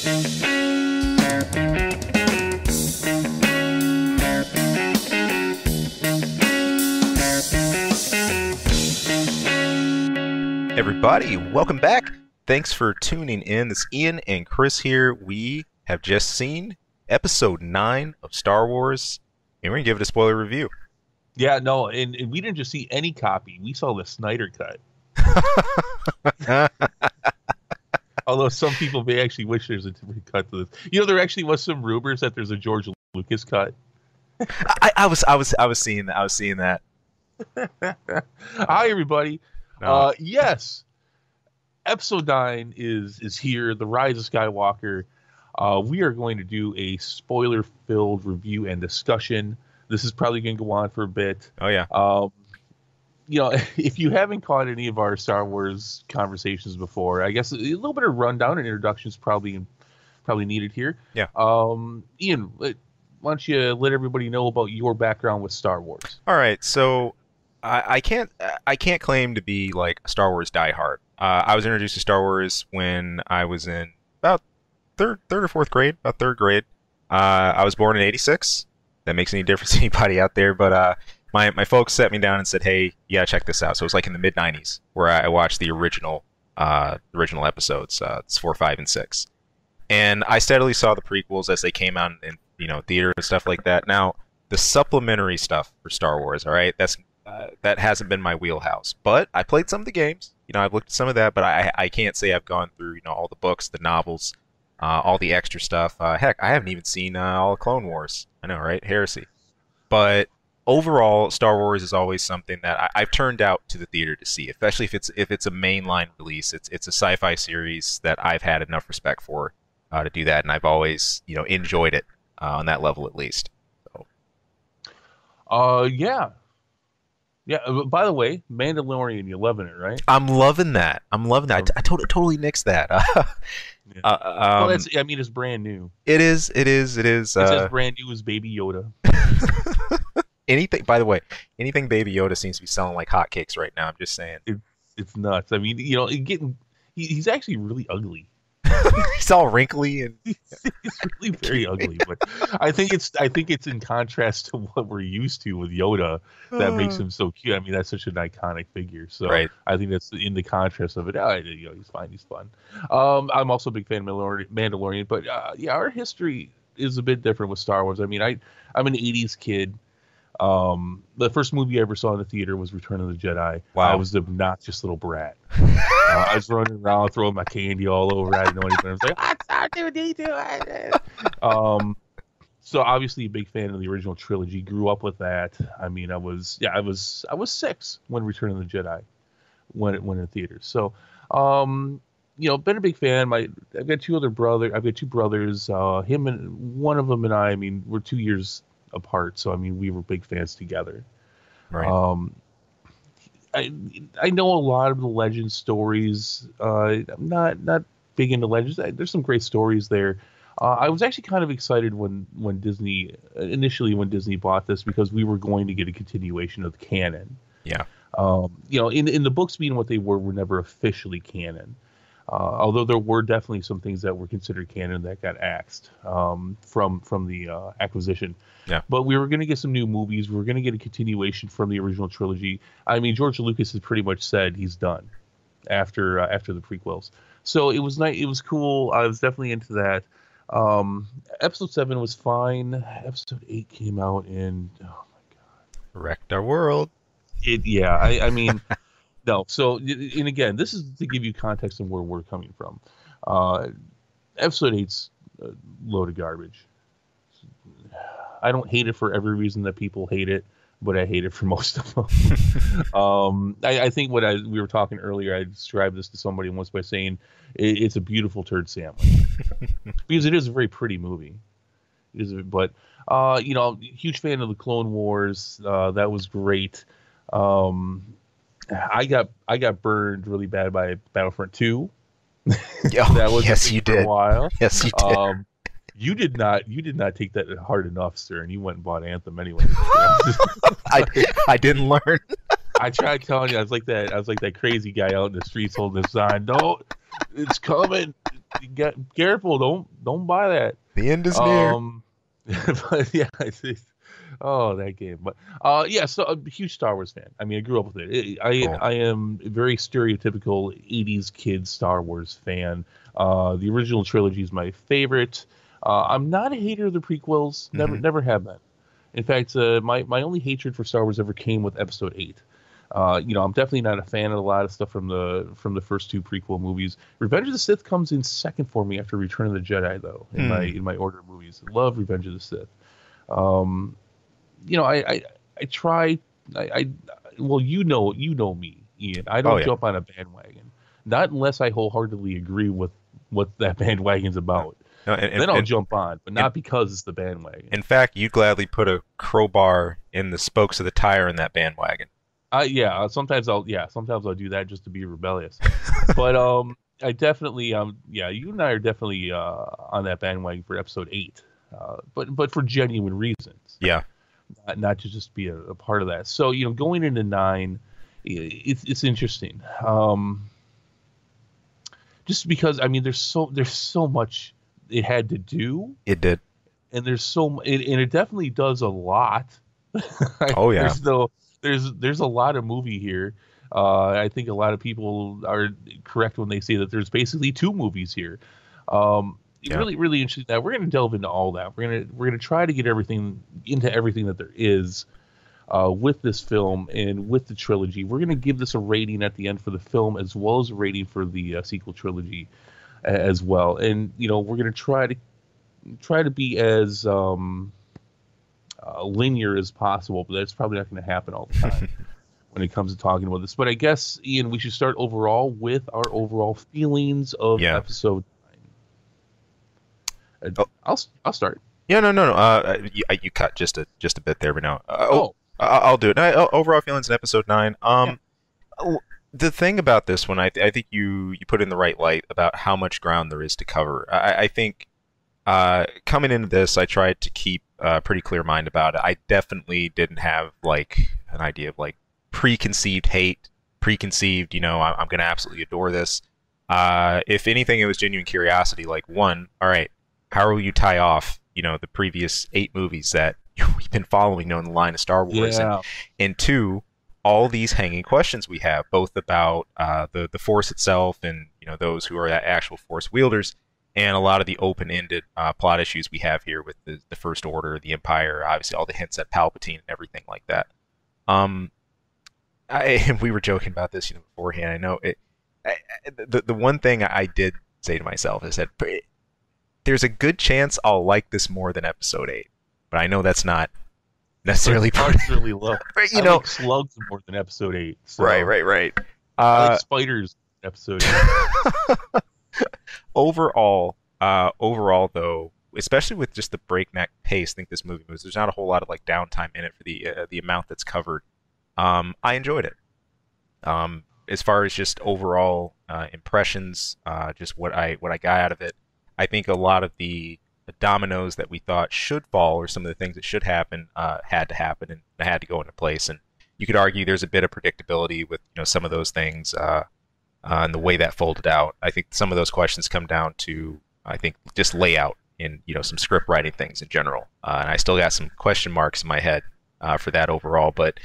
Everybody, welcome back. Thanks for tuning in. This is Ian and Chris here. We have just seen episode 9 of Star Wars, and we're going to give it a spoiler review. Yeah, no, and we didn't just see any copy. We saw the Snyder cut. Although some people may actually wish there's a different cut to this. You know, there actually was some rumors that there's a George Lucas cut. I was seeing that. I was seeing that. Hi, everybody. No. Yes, episode 9 is here. The Rise of Skywalker. We are going to do a spoiler-filled review and discussion. This is probably going to go on for a bit. Oh yeah. You know, if you haven't caught any of our Star Wars conversations before, I guess a little bit of rundown and introduction is probably needed here. Yeah. Ian, why don't you let everybody know about your background with Star Wars? All right. So I can't claim to be like a Star Wars diehard. I was introduced to Star Wars when I was in about third or fourth grade, about third grade. I was born in '86. That makes any difference to anybody out there, but my folks sat me down and said, "Hey, you gotta check this out." So it was like in the mid '90s where I watched the original episodes. It's 4, 5, and 6, and I steadily saw the prequels as they came out in theater and stuff like that. Now the supplementary stuff for Star Wars, all right, that hasn't been my wheelhouse, but I played some of the games. I've looked at some of that, but I can't say I've gone through all the books, the novels, all the extra stuff. Heck, I haven't even seen all of Clone Wars. I know, right? Heresy. But overall, Star Wars is always something that I've turned out to the theater to see, especially if it's a mainline release. It's a sci-fi series that I've had enough respect for to do that, and I've always enjoyed it on that level at least. So. Yeah. By the way, Mandalorian, you're loving it, right? I'm loving that. I totally nixed that. Yeah. Well, it's brand new. It is. It's as brand new as Baby Yoda. Anything, by the way, anything Baby Yoda seems to be selling like hotcakes right now. I'm just saying. It's nuts. I mean, he's actually really ugly. He's all wrinkly and he's really very ugly. But I think it's in contrast to what we're used to with Yoda that makes him so cute. I mean, that's such an iconic figure. So right. I think that's in the contrast of it. He's fine. He's fun. I'm also a big fan of Mandalorian, but our history is a bit different with Star Wars. I mean, I'm an '80s kid. The first movie I ever saw in the theater was Return of the Jedi. Wow. I was the obnoxious little brat. I was running around throwing my candy all over. I didn't know anything. I was like, so obviously a big fan of the original trilogy. Grew up with that. I mean, I was 6 when Return of the Jedi went in theaters. So, been a big fan. I've got two brothers. Him and one of them and I mean, we're 2 years apart, so I mean we were big fans together. Right. I know a lot of the legend stories. I'm not big into legends. There's some great stories there. I was actually kind of excited when Disney bought this because we were going to get a continuation of the canon. Yeah. In the books being what they were never officially canon. Although there were definitely some things that were considered canon that got axed from the acquisition. Yeah. But we were going to get some new movies. We were going to get a continuation from the original trilogy. I mean, George Lucas has pretty much said he's done after the prequels. So it was nice. It was cool. I was definitely into that. Episode 7 was fine. Episode 8 came out and oh my god, wrecked our world. I mean. No, so, and again, this is to give you context on where we're coming from. Episode 8's a load of garbage. I don't hate it for every reason that people hate it, but I hate it for most of them. I think we were talking earlier, I described this to somebody once by saying it's a beautiful turd sandwich. Because it is a very pretty movie. But huge fan of the Clone Wars. That was great. I got burned really bad by Battlefront 2. That was yes, you did. A while. Yes, you did. You did not take that hard enough, sir, and you went and bought Anthem anyway. I didn't learn. I tried telling you, I was like that crazy guy out in the streets holding the sign. Don't, it's coming. Get careful. Don't buy that. The end is near. Um, but yeah, oh, that game. But yeah, so a huge Star Wars fan. I mean, I grew up with it. Cool. I am a very stereotypical '80s kid Star Wars fan. The original trilogy is my favorite. I'm not a hater of the prequels. Never have been. In fact, my only hatred for Star Wars ever came with Episode 8. I'm definitely not a fan of a lot of stuff from the first two prequel movies. Revenge of the Sith comes in second for me after Return of the Jedi, though, in my order of movies. I love Revenge of the Sith. I try. Well, you know me, Ian. I don't jump on a bandwagon, not unless I wholeheartedly agree with what that bandwagon's about. No, then I'll jump on, but not because it's the bandwagon. In fact, you'd gladly put a crowbar in the spokes of the tire in that bandwagon. Sometimes I'll do that just to be rebellious. But I definitely you and I are definitely on that bandwagon for Episode 8. But for genuine reasons. Yeah. Not to just be a part of that. So, going into 9, it's interesting. Just because there's so much it had to do. It did. And it definitely does a lot. Oh yeah. There's a lot of movie here. I think a lot of people are correct when they say that there's basically 2 movies here. Really, really interesting. That we're going to delve into all that. We're gonna try to get everything that there is with this film and with the trilogy. We're going to give this a rating at the end for the film as well as a rating for the sequel trilogy as well. And we're going to try to be as linear as possible, but that's probably not going to happen all the time when it comes to talking about this. But I guess, Ian, we should start overall with our overall feelings of episode 9. I'll start. Yeah, no. You cut just a bit there, but no. I'll do it. Overall feelings in episode 9. The thing about this one, I think you put in the right light about how much ground there is to cover. I think coming into this, I tried to keep a pretty clear mind about it. I definitely didn't have like an idea of like preconceived hate, I'm going to absolutely adore this. If anything, it was genuine curiosity. Like, one, all right, how will you tie off, the previous 8 movies that we've been following, in the line of Star Wars, and 2, all these hanging questions we have, both about the Force itself and those who are actual Force wielders, and a lot of the open-ended plot issues we have here with the First Order, the Empire, obviously all the hints at Palpatine and everything like that. We were joking about this, beforehand. I know it. The one thing I did say to myself is that there's a good chance I'll like this more than Episode 8, but I know that's not necessarily really low. I like slugs more than Episode 8. So. Right. I like spiders in Episode 8. Overall, though, especially with just the breakneck pace, I think this movie moves. There's not a whole lot of like downtime in it for the amount that's covered. I enjoyed it. As far as just overall impressions, just what I got out of it, I think a lot of the dominoes that we thought should fall, or some of the things that should happen, had to happen and had to go into place. And you could argue there's a bit of predictability with some of those things and the way that folded out. I think some of those questions come down to, I think, just layout and some script writing things in general. And I still got some question marks in my head for that overall, but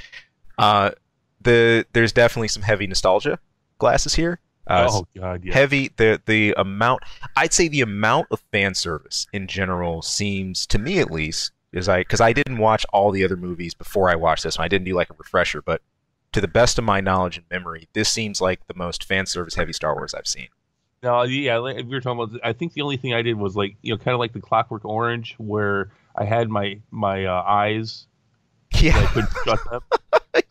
there's definitely some heavy nostalgia glasses here. Oh God, yeah. Heavy. The amount, I'd say the amount of fan service in general seems, to me at least, because I didn't watch all the other movies before I watched this one. I didn't do like a refresher, but to the best of my knowledge and memory, this seems like the most fan service heavy Star Wars I've seen. No, yeah, like we were talking about. I think the only thing I did was like kind of like the Clockwork Orange, where I had my eyes. Yeah, I couldn't shut them.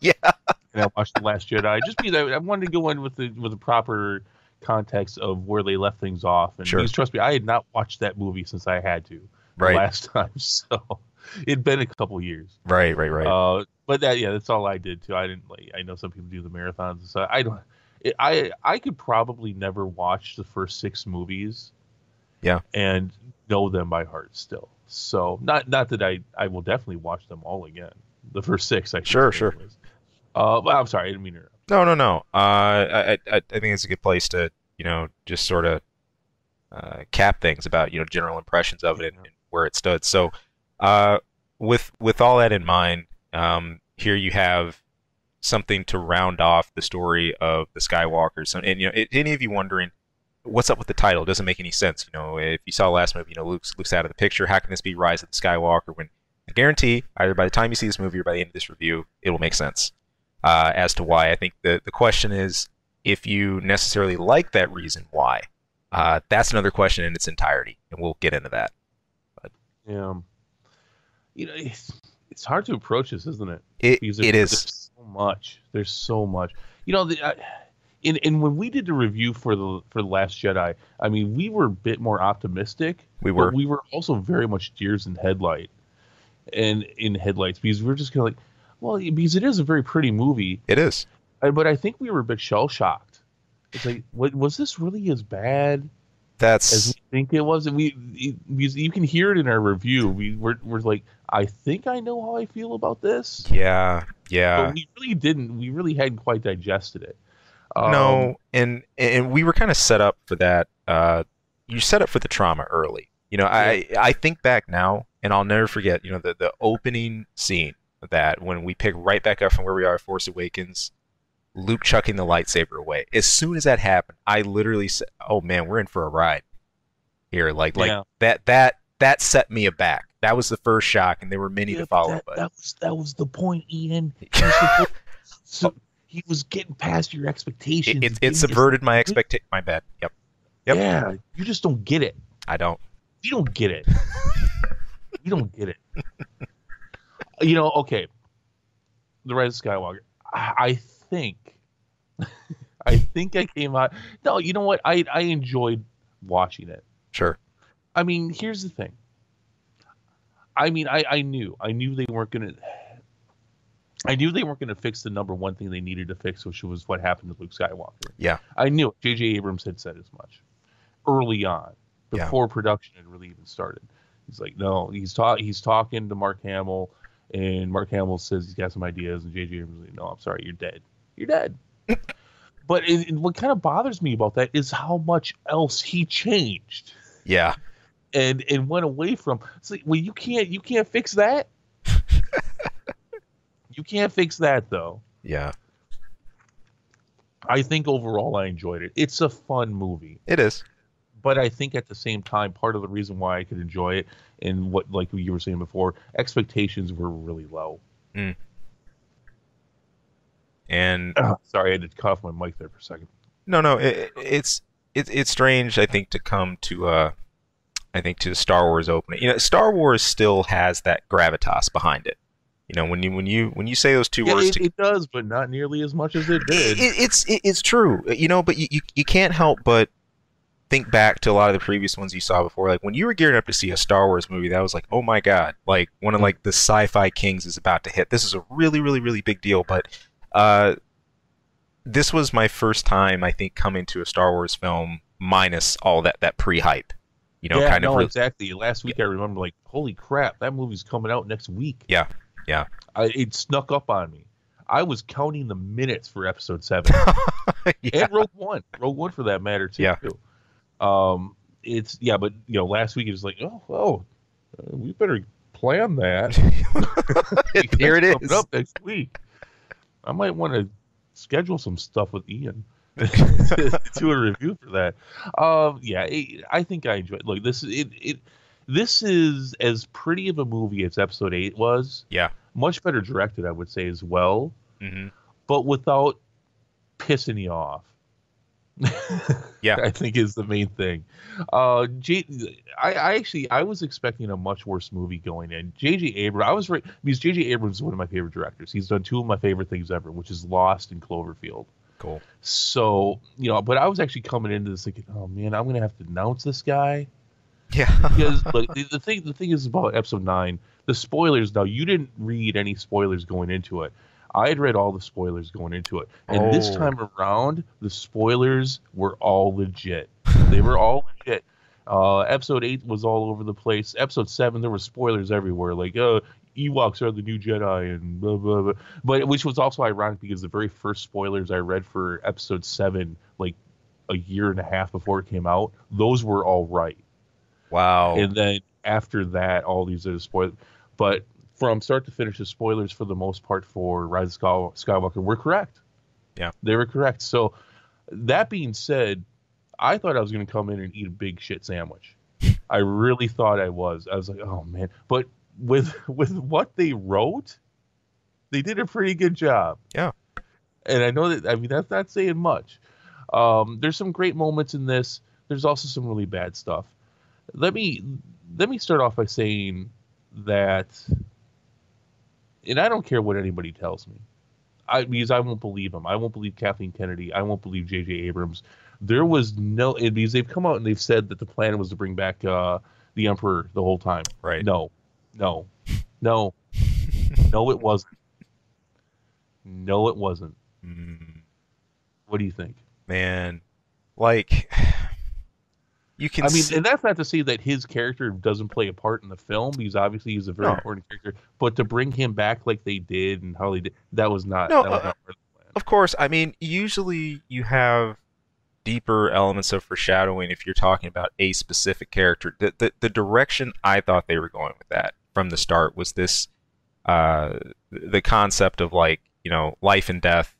Yeah. And I watched The Last Jedi. Just because I wanted to go in with the proper context of where they left things off. And because, trust me, I had not watched that movie since I had to the last time. So it'd been a couple years. Right. But that's all I did too. I didn't I know some people do the marathons, so I don't. I could probably never watch the first 6 movies. Yeah. And know them by heart still. So not that I will definitely watch them all again. The first 6, I sure. Anyways. Well, I'm sorry, I didn't mean to interrupt. No, no, no. I think it's a good place to, just sort of cap things about, general impressions of it, and where it stood. So, uh, with all that in mind, here you have something to round off the story of the Skywalkers. So, and any of you wondering what's up with the title? It doesn't make any sense. If you saw the last movie, Luke's out of the picture. How can this be Rise of the Skywalker? When I guarantee, either by the time you see this movie or by the end of this review, it will make sense as to why. I think the question is if you necessarily like that reason why. That's another question in its entirety, and we'll get into that. But Yeah. It's hard to approach this, isn't it? Because it is. There's so much. There's so much. And when we did the review for the Last Jedi, I mean, we were a bit more optimistic. We were. But we were also very much deers in headlights because we were just kind of like, well, because it is a very pretty movie. It is. But I think we were a bit shell shocked. It's like, was this really as bad as we think it was? And because you can hear it in our review. We're like, I think I know how I feel about this. Yeah. But we really didn't. We really hadn't quite digested it. No, and we were kind of set up for that. You set up for the trauma early. I think back now, and I'll never forget. The opening scene of that when we pick right back up from where we are at Force Awakens. Luke chucking the lightsaber away. As soon as that happened, I literally said, "Oh man, we're in for a ride here." Like that set me aback. That was the first shock, and there were many to follow. But that was the point, Ian. So he was getting past your expectations. It subverted my expectation. My bad. Yep. Yeah, you just don't get it. I don't. We don't get it. We don't get it. Okay. The Rise of Skywalker. I think I came out. No, you know what? I enjoyed watching it. Sure. I mean, here's the thing. I mean, I knew they weren't gonna. I knew they weren't gonna fix the number one thing they needed to fix, which was what happened to Luke Skywalker. Yeah. I knew it. J.J. Abrams had said as much early on, before production had really even started. He's like, no, he's talking to Mark Hamill, and Mark Hamill says he's got some ideas, and J.J. Abrams is like, no, I'm sorry, you're dead. You're dead. But what kind of bothers me about that is how much else he changed. Yeah. And went away from. It's like, well, you can't fix that. You can't fix that though. Yeah. I think overall I enjoyed it. It's a fun movie. It is. But I think at the same time, part of the reason why I could enjoy it, and what, like you were saying before, expectations were really low. Mm. And sorry, I had to cut off my mic there for a second. No, it's strange. I think to come to to Star Wars opening. Star Wars still has that gravitas behind it. When you say those two words, it does, but not nearly as much as it did. It's true. But you can't help but think back to a lot of the previous ones you saw before. Like when you were gearing up to see a Star Wars movie, that was like, oh my god, like one of like the sci-fi kings is about to hit. This is a really, really, really big deal. But this was my first time, I think, coming to a Star Wars film minus all that pre-hype. Exactly. Last week I remember like, holy crap, that movie's coming out next week. Yeah. It snuck up on me. I was counting the minutes for Episode 7 and Rogue One for that matter too. Yeah. But last week it was like, oh well, we better plan that. Here it is. Coming up next week. I might want to schedule some stuff with Ian to do a review for that. I think I enjoyed. Look, this is as pretty of a movie as Episode 8 was. Yeah. Much better directed, I would say, as well. Mm-hmm. But without pissing you off. Yeah, I think is the main thing. I was expecting a much worse movie going in. J.J. Abrams, I was right because J.J. Abrams is one of my favorite directors. He's done two of my favorite things ever, which is Lost and Cloverfield. Cool. So but I was actually coming into this thinking, oh man, I'm gonna have to announce this guy. Yeah. Because look, the thing is about Episode 9, the spoilers. Now you didn't read any spoilers going into it. I had read all the spoilers going into it. And this time around, the spoilers were all legit. They were all legit. Episode 8 was all over the place. Episode 7, there were spoilers everywhere, like Ewoks are the new Jedi and blah blah blah. But which was also ironic because the very first spoilers I read for Episode 7, like a year and a half before it came out, those were all right. Wow. And then after that, all these are spoilers. But from start to finish, the spoilers for the most part for Rise of Skywalker were correct. Yeah. They were correct. So that being said, I thought I was going to come in and eat a big shit sandwich. I really thought I was. I was like, oh man. But with what they wrote, they did a pretty good job. Yeah. And I know that, I mean, that's not saying much. There's some great moments in this. There's also some really bad stuff. Let me start off by saying that, and I don't care what anybody tells me, because I won't believe them. I won't believe Kathleen Kennedy. I won't believe J.J. Abrams. There was no, because they've come out and they've said that the plan was to bring back the Emperor the whole time. Right. No, no, no, no, it wasn't. No, it wasn't. Mm, What do you think? man, like you can. I mean, and that's not to say that his character doesn't play a part in the film, because obviously he's a very No. important character. But to bring him back like they did and how they did, that was not. No, that was not part of the plan. Of course. I mean, usually you have deeper elements of foreshadowing if you're talking about a specific character. The direction I thought they were going with that from the start was this the concept of, like, you know, life and death,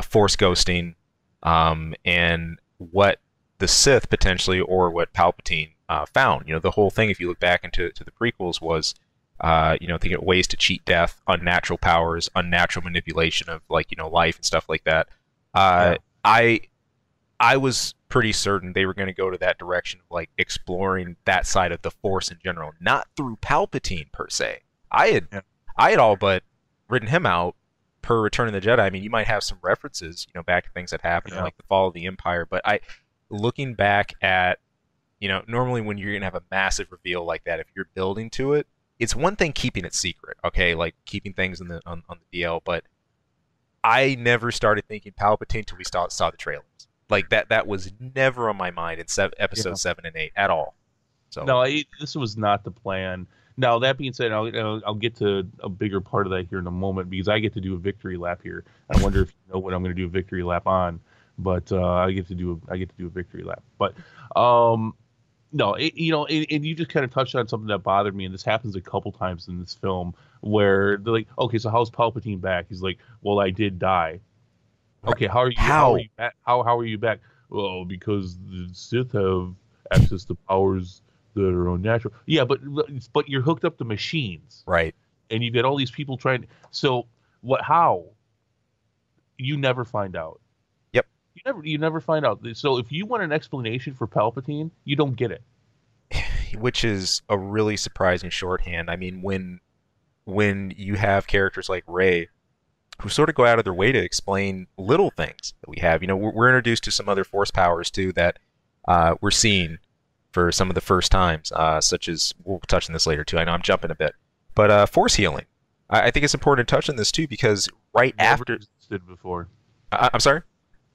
force ghosting, and what the Sith potentially, or what Palpatine found. You know, the whole thing, if you look back into the prequels, was you know, thinking of ways to cheat death, unnatural powers, unnatural manipulation of, like, you know, life and stuff like that. I was pretty certain they were going to go to that direction of, like, exploring that side of the Force in general, not through Palpatine per se. I had all but written him out per Return of the Jedi. I mean, you might have some references, you know, back to things that happened, like the fall of the Empire. But looking back at, you know, normally when you're going to have a massive reveal like that, if you're building to it, it's one thing keeping it secret, okay, like keeping things in on the DL. But I never started thinking Palpatine till we saw the trailers. Like that was never on my mind in episode 7 and 8 at all. So No, this was not the plan. Now, that being said, I'll get to a bigger part of that here in a moment, because I get to do a victory lap here. I wonder if you know what I'm going to do a victory lap on, but I get to do a victory lap. But no, you know, and you just kind of touched on something that bothered me, and this happens a couple times in this film, where they're like, okay, so how's Palpatine back? He's like, well, I did die. Okay, how are you back? How are you back? Well, because the Sith have access to powers that are unnatural. Yeah, but you're hooked up to machines, right. and you get all these people trying. So what? How? You never find out. Yep. You never find out. So if you want an explanation for Palpatine, you don't get it. Which is a really surprising shorthand. I mean, when you have characters like Rey, who sort of go out of their way to explain little things that we have. You know, we're introduced to some other Force powers too that we're seeing for some of the first times, such as, we'll touch on this later too. I know I'm jumping a bit, but Force healing. I think it's important to touch on this too, because Never existed before. I'm sorry.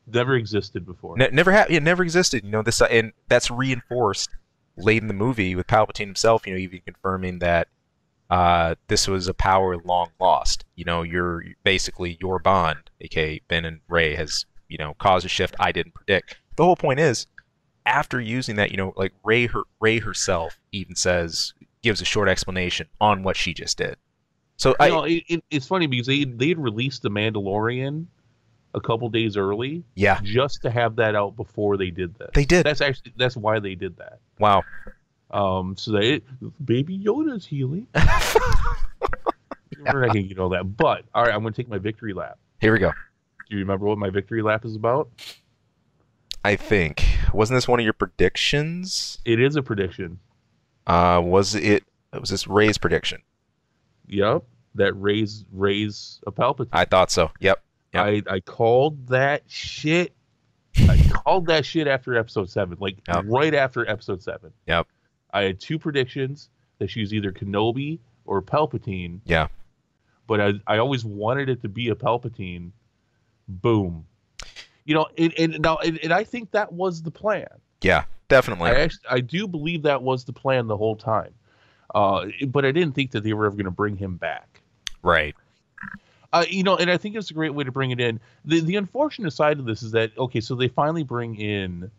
Never existed before. It never existed. You know, this, and that's reinforced late in the movie with Palpatine himself. You know, even confirming that this was a power long lost. You know, basically your bond, aka Ben and Rey, has, you know, caused a shift I didn't predict. The whole point is, after using that, you know, like Rey herself even gives a short explanation on what she just did. So it's funny because they'd released The Mandalorian a couple days early, just to have that out before they did this. They did. That's why they did that. Wow. So Baby Yoda's healing. We're not gonna get all that, but all right, I'm gonna take my victory lap. Here we go. Do you remember what my victory lap is about? I think, wasn't this one of your predictions? It is a prediction. Was this Rey's prediction? Yep, that Rey's a Palpatine. I thought so. Yep. I called that shit. I called that shit after episode 7, like right after episode 7. Yep. I had two predictions that she was either Kenobi or Palpatine. Yeah. But I always wanted it to be a Palpatine. Boom. You know, and I think that was the plan. Yeah, definitely. I do believe that was the plan the whole time. But I didn't think that they were ever going to bring him back. Right. And I think it's a great way to bring it in. The unfortunate side of this is that, okay, so they finally bring in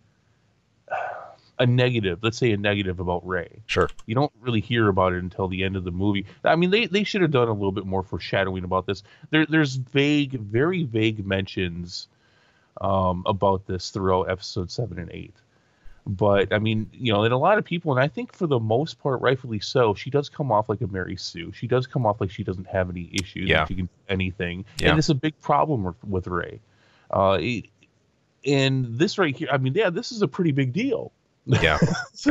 a negative, let's say a negative about Rey. Sure. You don't really hear about it until the end of the movie. I mean, they should have done a little bit more foreshadowing about this. There's vague, very vague mentions about this throughout episode 7 and 8. But I mean, and a lot of people, and I think for the most part, rightfully so, she does come off like a Mary Sue. She does come off like she doesn't have any issues. Yeah. She can do anything. Yeah. And it's a big problem with Rey. And this right here, I mean, yeah, this is a pretty big deal. Yeah.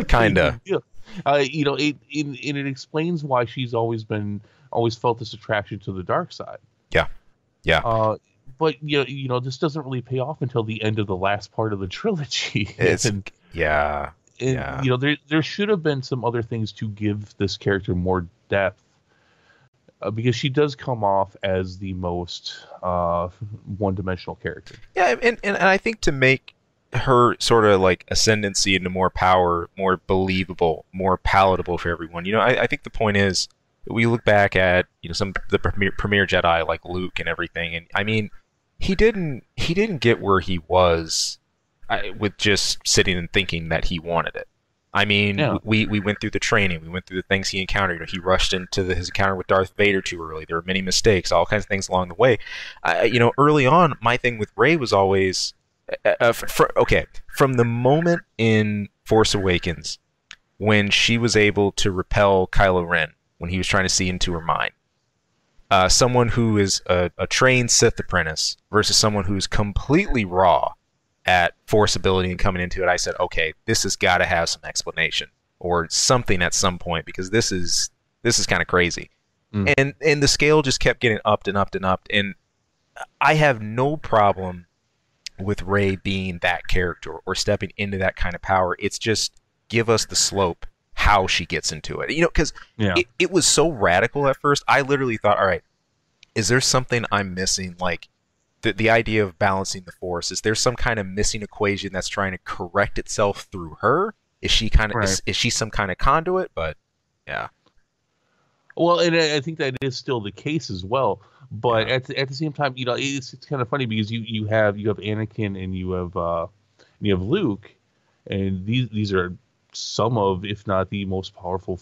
Kind of. It explains why she's always felt this attraction to the dark side. Yeah. Yeah. But this doesn't really pay off until the end of the last part of the trilogy. Yeah. There should have been some other things to give this character more depth, because she does come off as the most one-dimensional character. Yeah, and I think to make her sort of like ascendancy into more power, more believable, more palatable for everyone. I think the point is we look back at some the premier Jedi like Luke and everything, and I mean he didn't get where he was with just sitting and thinking that he wanted it. I mean, yeah. we went through the training, we went through the things he encountered. He rushed into his encounter with Darth Vader too early. There were many mistakes, all kinds of things along the way. Early on, my thing with Rey was always, from the moment in Force Awakens when she was able to repel Kylo Ren when he was trying to see into her mind. Someone who is a trained Sith apprentice versus someone who's completely raw at Force ability and coming into it, I said, okay, this has got to have some explanation or something at some point, because this is kind of crazy. And the scale just kept getting upped and upped and upped. And I have no problem with Rey being that character or stepping into that kind of power. It's just give us the slope, how she gets into it. Because it was so radical at first. I literally thought, all right, is there something I'm missing? Like, the idea of balancing the Force, is there some kind of missing equation that's trying to correct itself through her? Is she kind of is she some kind of conduit? But yeah. Well, and I think that is still the case as well. But at the same time, it's kind of funny because you have Anakin and you have Luke, and these are some of, if not the most powerful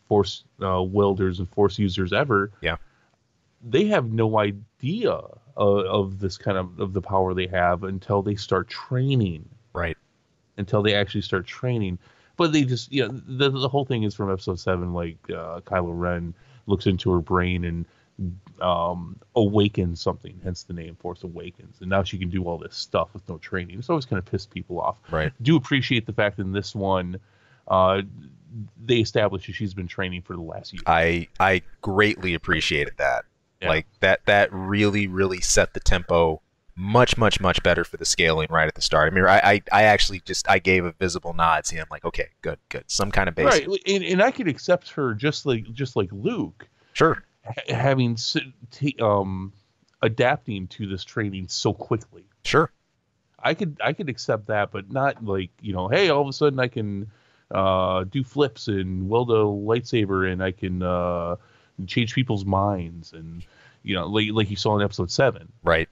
Force wielders and Force users ever. Yeah. They have no idea of this kind of the power they have until they start training. Right. Until they actually start training. But they just, the whole thing is from episode 7, like Kylo Ren looks into her brain and awakens something, hence the name Force Awakens. And now she can do all this stuff with no training. It's always kind of pissed people off. Right. Do appreciate the fact that in this one, they established that she's been training for the last year. I greatly appreciated that. Yeah. Like that really, really set the tempo much, much, much better for the scaling right at the start. I mean, I actually I gave a visible nod to him, like, okay, good, some kind of basic. Right, and I could accept her just like Luke. Sure. Having adapting to this training so quickly. Sure. I could accept that, but not like, hey, all of a sudden I can do flips and wield a lightsaber and I can change people's minds, and like you saw in episode 7. Right.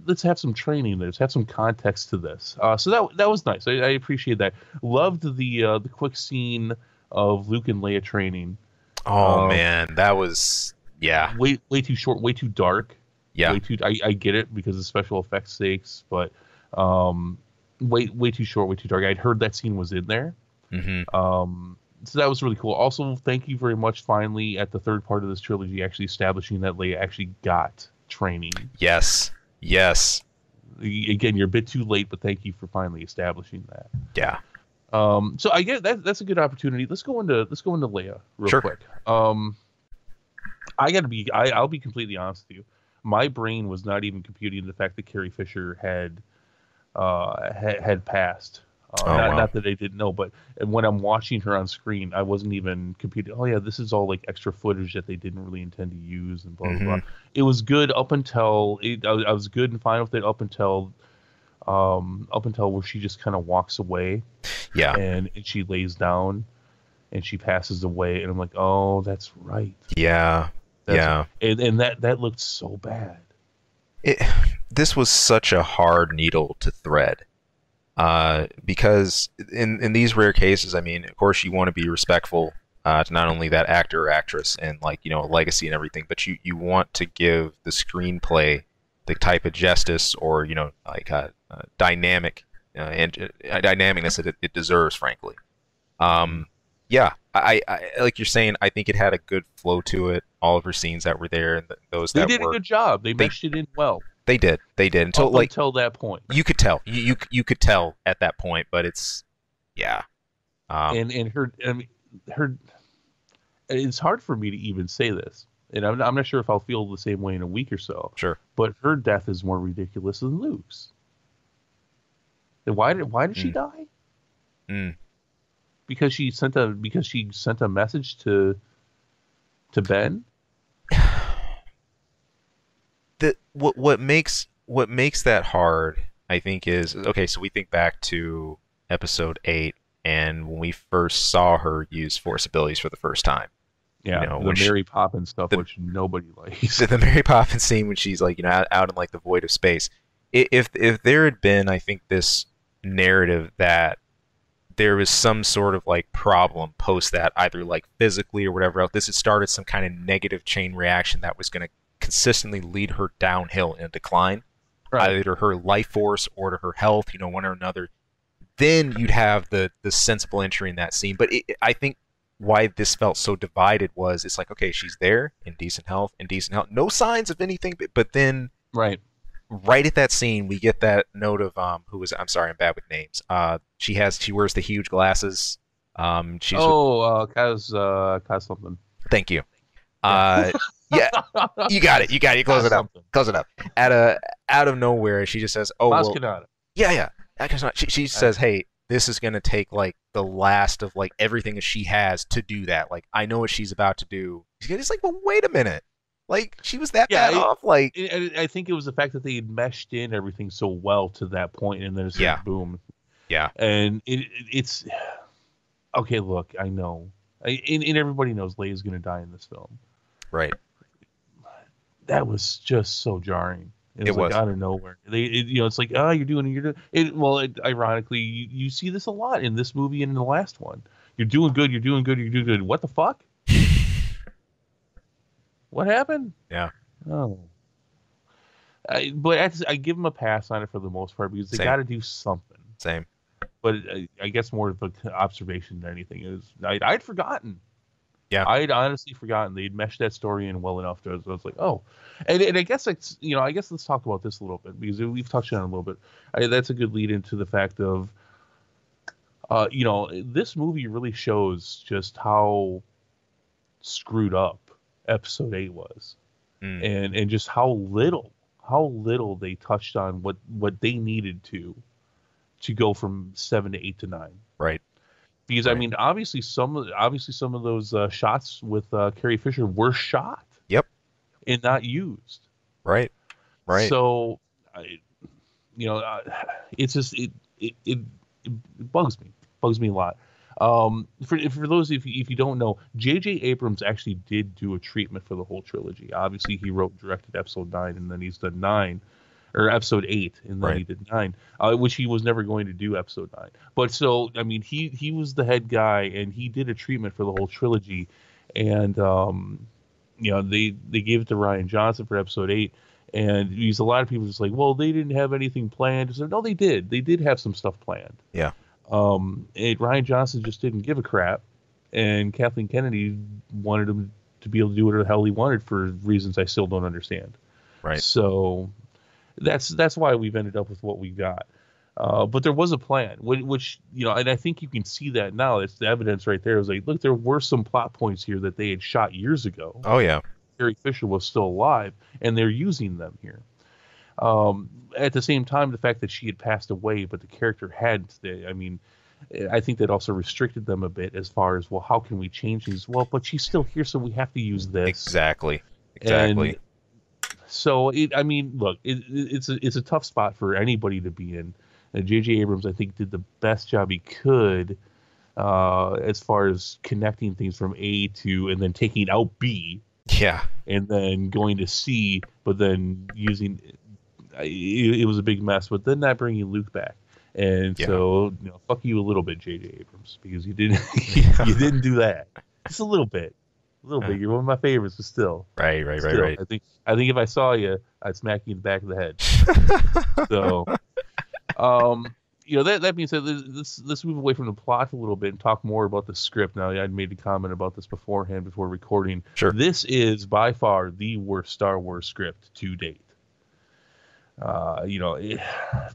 Let's have some training. Let's have some context to this. So that was nice. I appreciate that. Loved the quick scene of Luke and Leia training. Oh man, that was way too short, way too dark. Yeah. Way too. I get it because of special effects sakes, but way too short, way too dark. I'd heard that scene was in there. Mm-hmm. So that was really cool. Also, thank you very much, finally, at the third part of this trilogy, actually establishing that Leia actually got training. Yes. Again, you're a bit too late, but thank you for finally establishing that. Yeah. So I guess that's a good opportunity. Let's go into Leia real quick. I'll be completely honest with you. My brain was not even computing the fact that Carrie Fisher had passed. Not that I didn't know, but when I'm watching her on screen, I wasn't even computing. Oh yeah, this is all like extra footage that they didn't really intend to use, and blah blah blah. It was good up until I was good and fine with it up until up until where she just kind of walks away Yeah, and she lays down and she passes away, and I'm like, oh, that's right. yeah, That's yeah. and that looked so bad. It, this was such a hard needle to thread. Because in these rare cases, I mean, of course, you want to be respectful to not only that actor or actress and like a legacy and everything, but you want to give the screenplay the type of justice or like dynamic and dynamicness that it deserves, frankly. Yeah, I like you're saying. I think it had a good flow to it. All of her scenes that were there and those They that did a worked, good job. They they meshed it in well they did until up like until that point. you could tell you could tell at that point, but it's yeah. And her, I mean, her. It's hard for me to even say this, and I'm not sure if I'll feel the same way in a week or so. Sure. But her death is more ridiculous than Luke's. And why did she Mm, die? mm. Because she sent a message to Ben. What makes that hard, I think, is okay. So we think back to episode 8, and when we first saw her use Force abilities for the first time. Yeah, the When Mary Poppins stuff, the which nobody likes. the Mary Poppins scene when she's like out in like the void of space. If there had been, I think, this narrative that there was some sort of like problem post that, either like physically or whatever else, this had started some kind of negative chain reaction that was going to consistently lead her downhill in a decline, Right. either to her life force or to her health, one or another. Then you'd have the sensible entry in that scene. But I think why this felt so divided was it's like, okay, she's there in decent health, no signs of anything, but then Right. right at that scene, we get that note of I'm sorry, I'm bad with names. She wears the huge glasses. She's Kaz something. Thank you. Yeah. Uh, yeah, you got it. You got it. You close Kaz it up. something. Close it up. Out of nowhere, she just says, "Oh well, Mascanada. yeah, yeah." She says, "Hey, this is gonna take like the last of like everything that she has to do that. Like, I know what she's about to do." He's like, "Well, wait a minute. Like, she was that Yeah, bad off. Like, I think it was the fact that they had meshed in everything so well to that point, and then it's yeah, like boom. yeah, And it's okay. Look, I know, and everybody knows Leia's going to die in this film. right. That was just so jarring. It It was like was. out of nowhere. It's like, oh, you're doing it. Well, ironically, you see this a lot in this movie and in the last one. You're doing good. You're doing good. You're doing good. What the fuck? What happened? Yeah, Oh, but I give them a pass on it for the most part because they same, got to do something. same. But I guess more of an observation than anything is I'd forgotten. Yeah, I'd honestly forgotten they'd meshed that story in well enough to I was like, oh, and I guess it's I guess let's talk about this a little bit because we've touched on it a little bit. That's a good lead into the fact of this movie really shows just how screwed up Episode 8 was, mm, and just how little they touched on what they needed to go from 7 to 8 to 9. right, Because I right. mean, obviously some of those shots with Carrie Fisher were shot Yep, and not used. right, right. So, it's just it bugs me a lot. For those if you don't know, J.J. Abrams actually did do a treatment for the whole trilogy. Obviously, he wrote and directed Episode 9, and then he's done 9. Or Episode 8, and then Right. he did 9, which he was never going to do Episode 9. But so, I mean, he was the head guy, and he did a treatment for the whole trilogy. And, they gave it to Rian Johnson for Episode 8. And a lot of people just like, well, they didn't have anything planned. So, no, they did. They did have some stuff planned. Yeah, And Rian Johnson just didn't give a crap. And Kathleen Kennedy wanted him to be able to do whatever the hell he wanted for reasons I still don't understand. right. So that's why we've ended up with what we got. But there was a plan, which and I think you can see that now. It's the evidence right there. It was like, look, there were some plot points here that they had shot years ago. Oh yeah, Carrie Fisher was still alive, and they're using them here. At the same time, the fact that she had passed away, but the character hadn't. I mean, I think that also restricted them a bit as far as, well, how can we change these? Well, but she's still here, so we have to use this. exactly, And exactly. So I mean, look, it's a tough spot for anybody to be in. J.J. Abrams, I think, did the best job he could as far as connecting things from A to and then taking out B Yeah. and then going to C, but then using it was a big mess. But then not bringing Luke back, and Yeah. so fuck you a little bit, J.J. Abrams, because you didn't Yeah. you didn't do that. Just a little bit, a little Yeah. bit. You're one of my favorites, but still. Right. I think if I saw you, I'd smack you in the back of the head. So, that being said, let's move away from the plot a little bit and talk more about the script. Now, I'd made a comment about this beforehand before recording. Sure. This is by far the worst Star Wars script to date.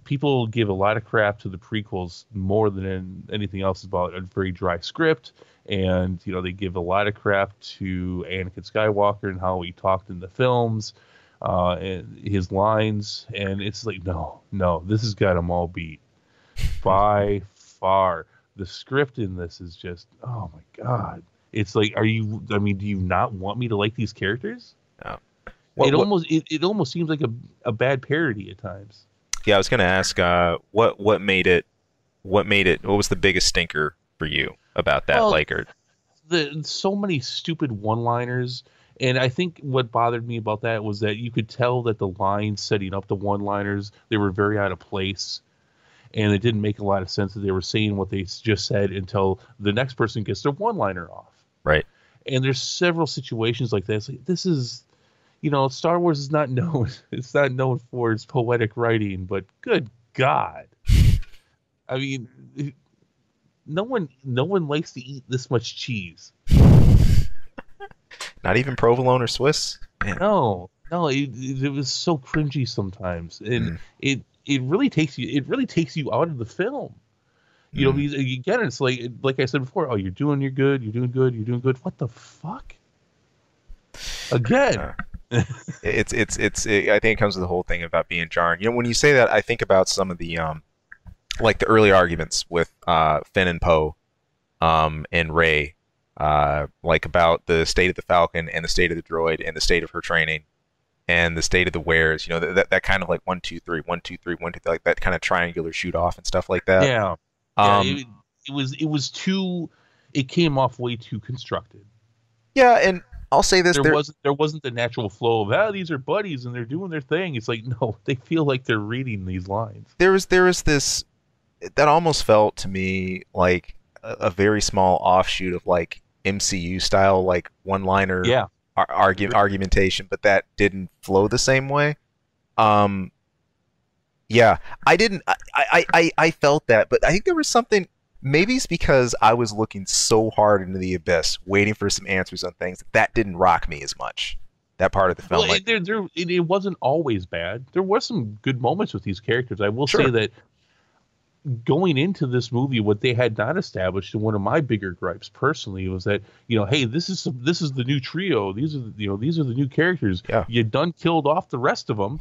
People give a lot of crap to the prequels more than anything else about a very dry script. And, they give a lot of crap to Anakin Skywalker and how he talked in the films, and his lines. And it's like, no, this has got them all beat. By far. The script in this is just, oh my God. It's like, do you not want me to like these characters? No. It almost seems like a bad parody at times. Yeah, I was gonna ask, what was the biggest stinker for you about that? So many stupid one-liners, and I think what bothered me about that was that you could tell that the lines setting up the one-liners, they were very out of place, and it didn't make a lot of sense that they were saying what they just said until the next person gets their one-liner off. Right. And there's several situations like that. It's like, this is. Star Wars is not known. It's not known for its poetic writing, but good God, I mean, no one likes to eat this much cheese. Not even provolone or Swiss. Man. No, it was so cringy sometimes, and it really takes you out of the film. Because again, it's like I said before. Oh, you're doing good. What the fuck? Again. It's I think it comes with the whole thing about being jarring. When you say that, I think about some of the like the early arguments with Finn and Poe and Rey, like about the state of the Falcon and the state of the droid and the state of her training and the state of the wares. That kind of like 1 2 3 1 2 3 1 2 3, like that kind of triangular shoot off and stuff like that. Yeah. It was too. It came off way too constructed. Yeah, and I'll say this: there wasn't the natural flow of these are buddies and they're doing their thing. It's like, no, they feel like they're reading these lines. There was this that almost felt to me like a very small offshoot of like MCU style, like one-liner argumentation, but that didn't flow the same way. Yeah, I felt that, but I think there was something. Maybe it's because I was looking so hard into the abyss, waiting for some answers on things that didn't rock me as much. That part of the film, well, it wasn't always bad. There were some good moments with these characters. I will say that going into this movie, what they had not established, and one of my bigger gripes personally, was that hey, this is the new trio. These are the new characters. Yeah. You done killed off the rest of them,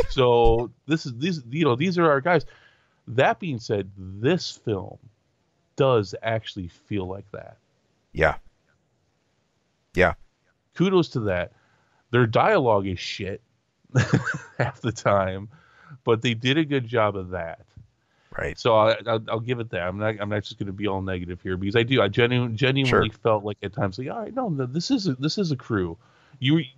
so these are our guys. That being said, this film does actually feel like that. Yeah. Kudos to that. Their dialogue is shit half the time, but they did a good job of that. Right. So I'll give it that. I'm not just going to be all negative here, because I genuinely felt like at times, like, all right, no, this is a crew. We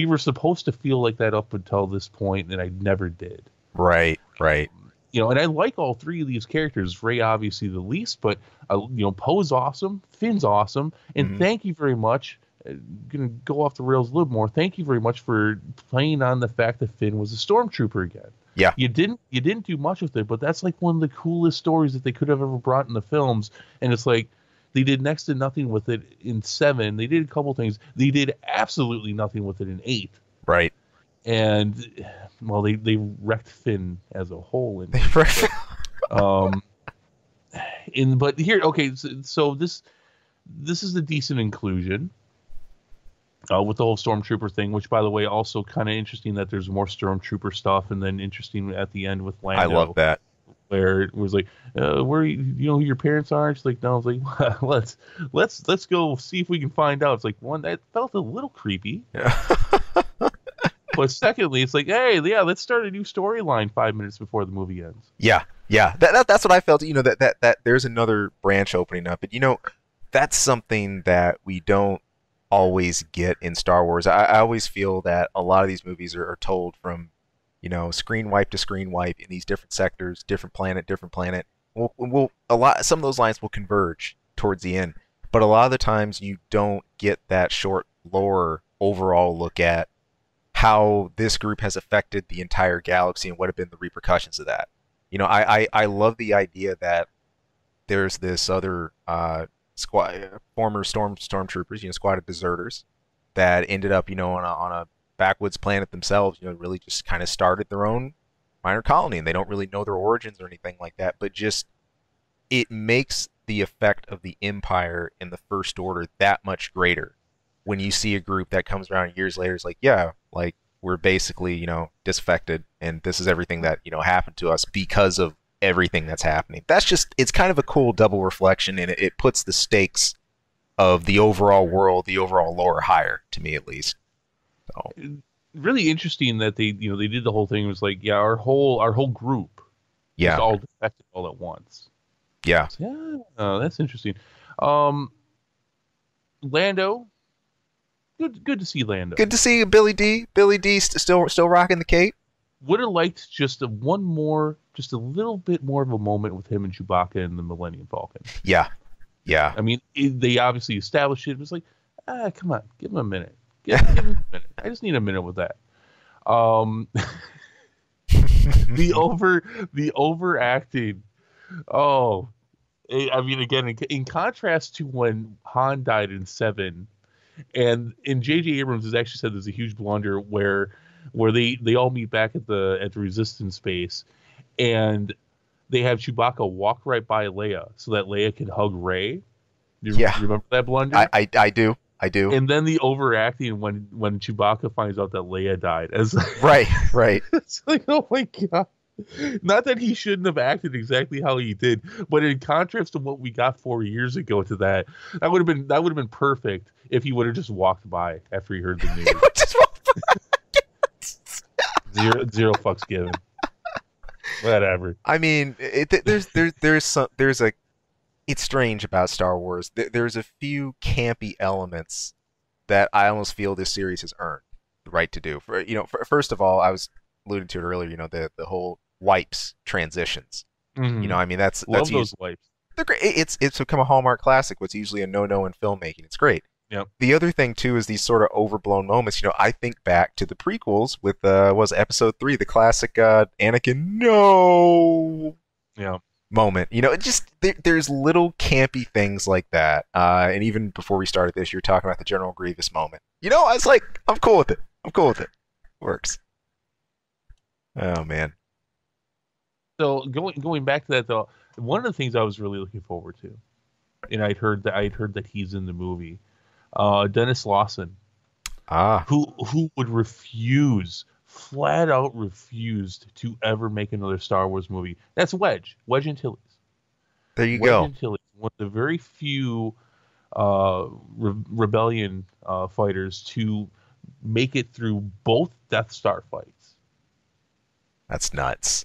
were supposed to feel like that up until this point, and I never did. Right. And I like all three of these characters. Rey obviously the least, but Poe's awesome, Finn's awesome, and thank you very much. Gonna go off the rails a little more. Thank you very much for playing on the fact that Finn was a stormtrooper again. Yeah, you didn't do much with it, but that's like one of the coolest stories that they could have ever brought in the films. And it's like they did next to nothing with it in 7. They did a couple things. They did absolutely nothing with it in 8. Right. And well, they wrecked Finn as a whole. But here, okay, so this is a decent inclusion with the whole stormtrooper thing, which, by the way, also kind of interesting that there's more stormtrooper stuff, and then interesting at the end with Lando. I love that. Where it was like, where who your parents are? It's like, no. I was like, let's go see if we can find out. It's like, one, that felt a little creepy. Yeah. But secondly, it's like, hey, yeah, let's start a new storyline 5 minutes before the movie ends. Yeah, yeah. That's what I felt. That there's another branch opening up, and that's something that we don't always get in Star Wars. I always feel that a lot of these movies are told from, screen wipe to screen wipe in these different sectors, different planet, different planet. Some of those lines will converge towards the end, but a lot of the times you don't get that short lore overall look at how this group has affected the entire galaxy and what have been the repercussions of that. I love the idea that there's this other former stormtroopers, squad of deserters that ended up, on a backwoods planet themselves, really just kind of started their own minor colony, and they don't really know their origins or anything like that, but just it makes the effect of the Empire in the First Order that much greater when you see a group that comes around years later is like, yeah, like we're basically, disaffected, and this is everything that, happened to us because of everything that's happening. It's kind of a cool double reflection, and it puts the stakes of the overall world, the overall lore higher, to me at least. So really interesting that they did the whole thing. It was like, yeah, our whole group yeah, is all defected all at once. yeah, So, yeah, that's interesting. Lando, good to see Lando. good to see Billy D. Billy D. Still rocking the cape. Would have liked just a little bit more of a moment with him and Chewbacca and the Millennium Falcon. Yeah, yeah. I mean, they obviously established it. It was like, come on, give him a minute. Give him a minute. I just need a minute with that. The overacting. Oh, I mean, again, in contrast to when Han died in 7, and in J.J. Abrams has actually said there's a huge blunder where they all meet back at the Resistance base, and they have Chewbacca walk right by Leia so that Leia can hug Rey. Yeah. Remember that blunder? I do. And then the overacting when Chewbacca finds out that Leia died. As right. It's like, oh my god. Not that he shouldn't have acted exactly how he did, but in contrast to what we got 4 years ago to that would have been perfect if he would have just walked by after he heard the news. Zero fucks given. Whatever. I mean, it's strange about Star Wars. There's a few campy elements that I almost feel this series has earned the right to do. First of all, I was alluding to it earlier. The whole wipes transitions. Mm-hmm. I mean that's those wipes. They're great. It's become a Hallmark classic. What's usually a no in filmmaking. It's great. Yep. The other thing too is these sort of overblown moments. I think back to the prequels with was Episode 3, the classic Anakin no moment. There's little campy things like that. And even before we started this, you were talking about the General Grievous moment. I was like, I'm cool with it. Works. Oh man. So going back to that though, one of the things I was really looking forward to, and I'd heard that he's in the movie, Dennis Lawson, who would flat out refused to ever make another Star Wars movie. That's Wedge Antilles. There you go. Wedge Antilles, one of the very few rebellion fighters to make it through both Death Star fights. That's nuts.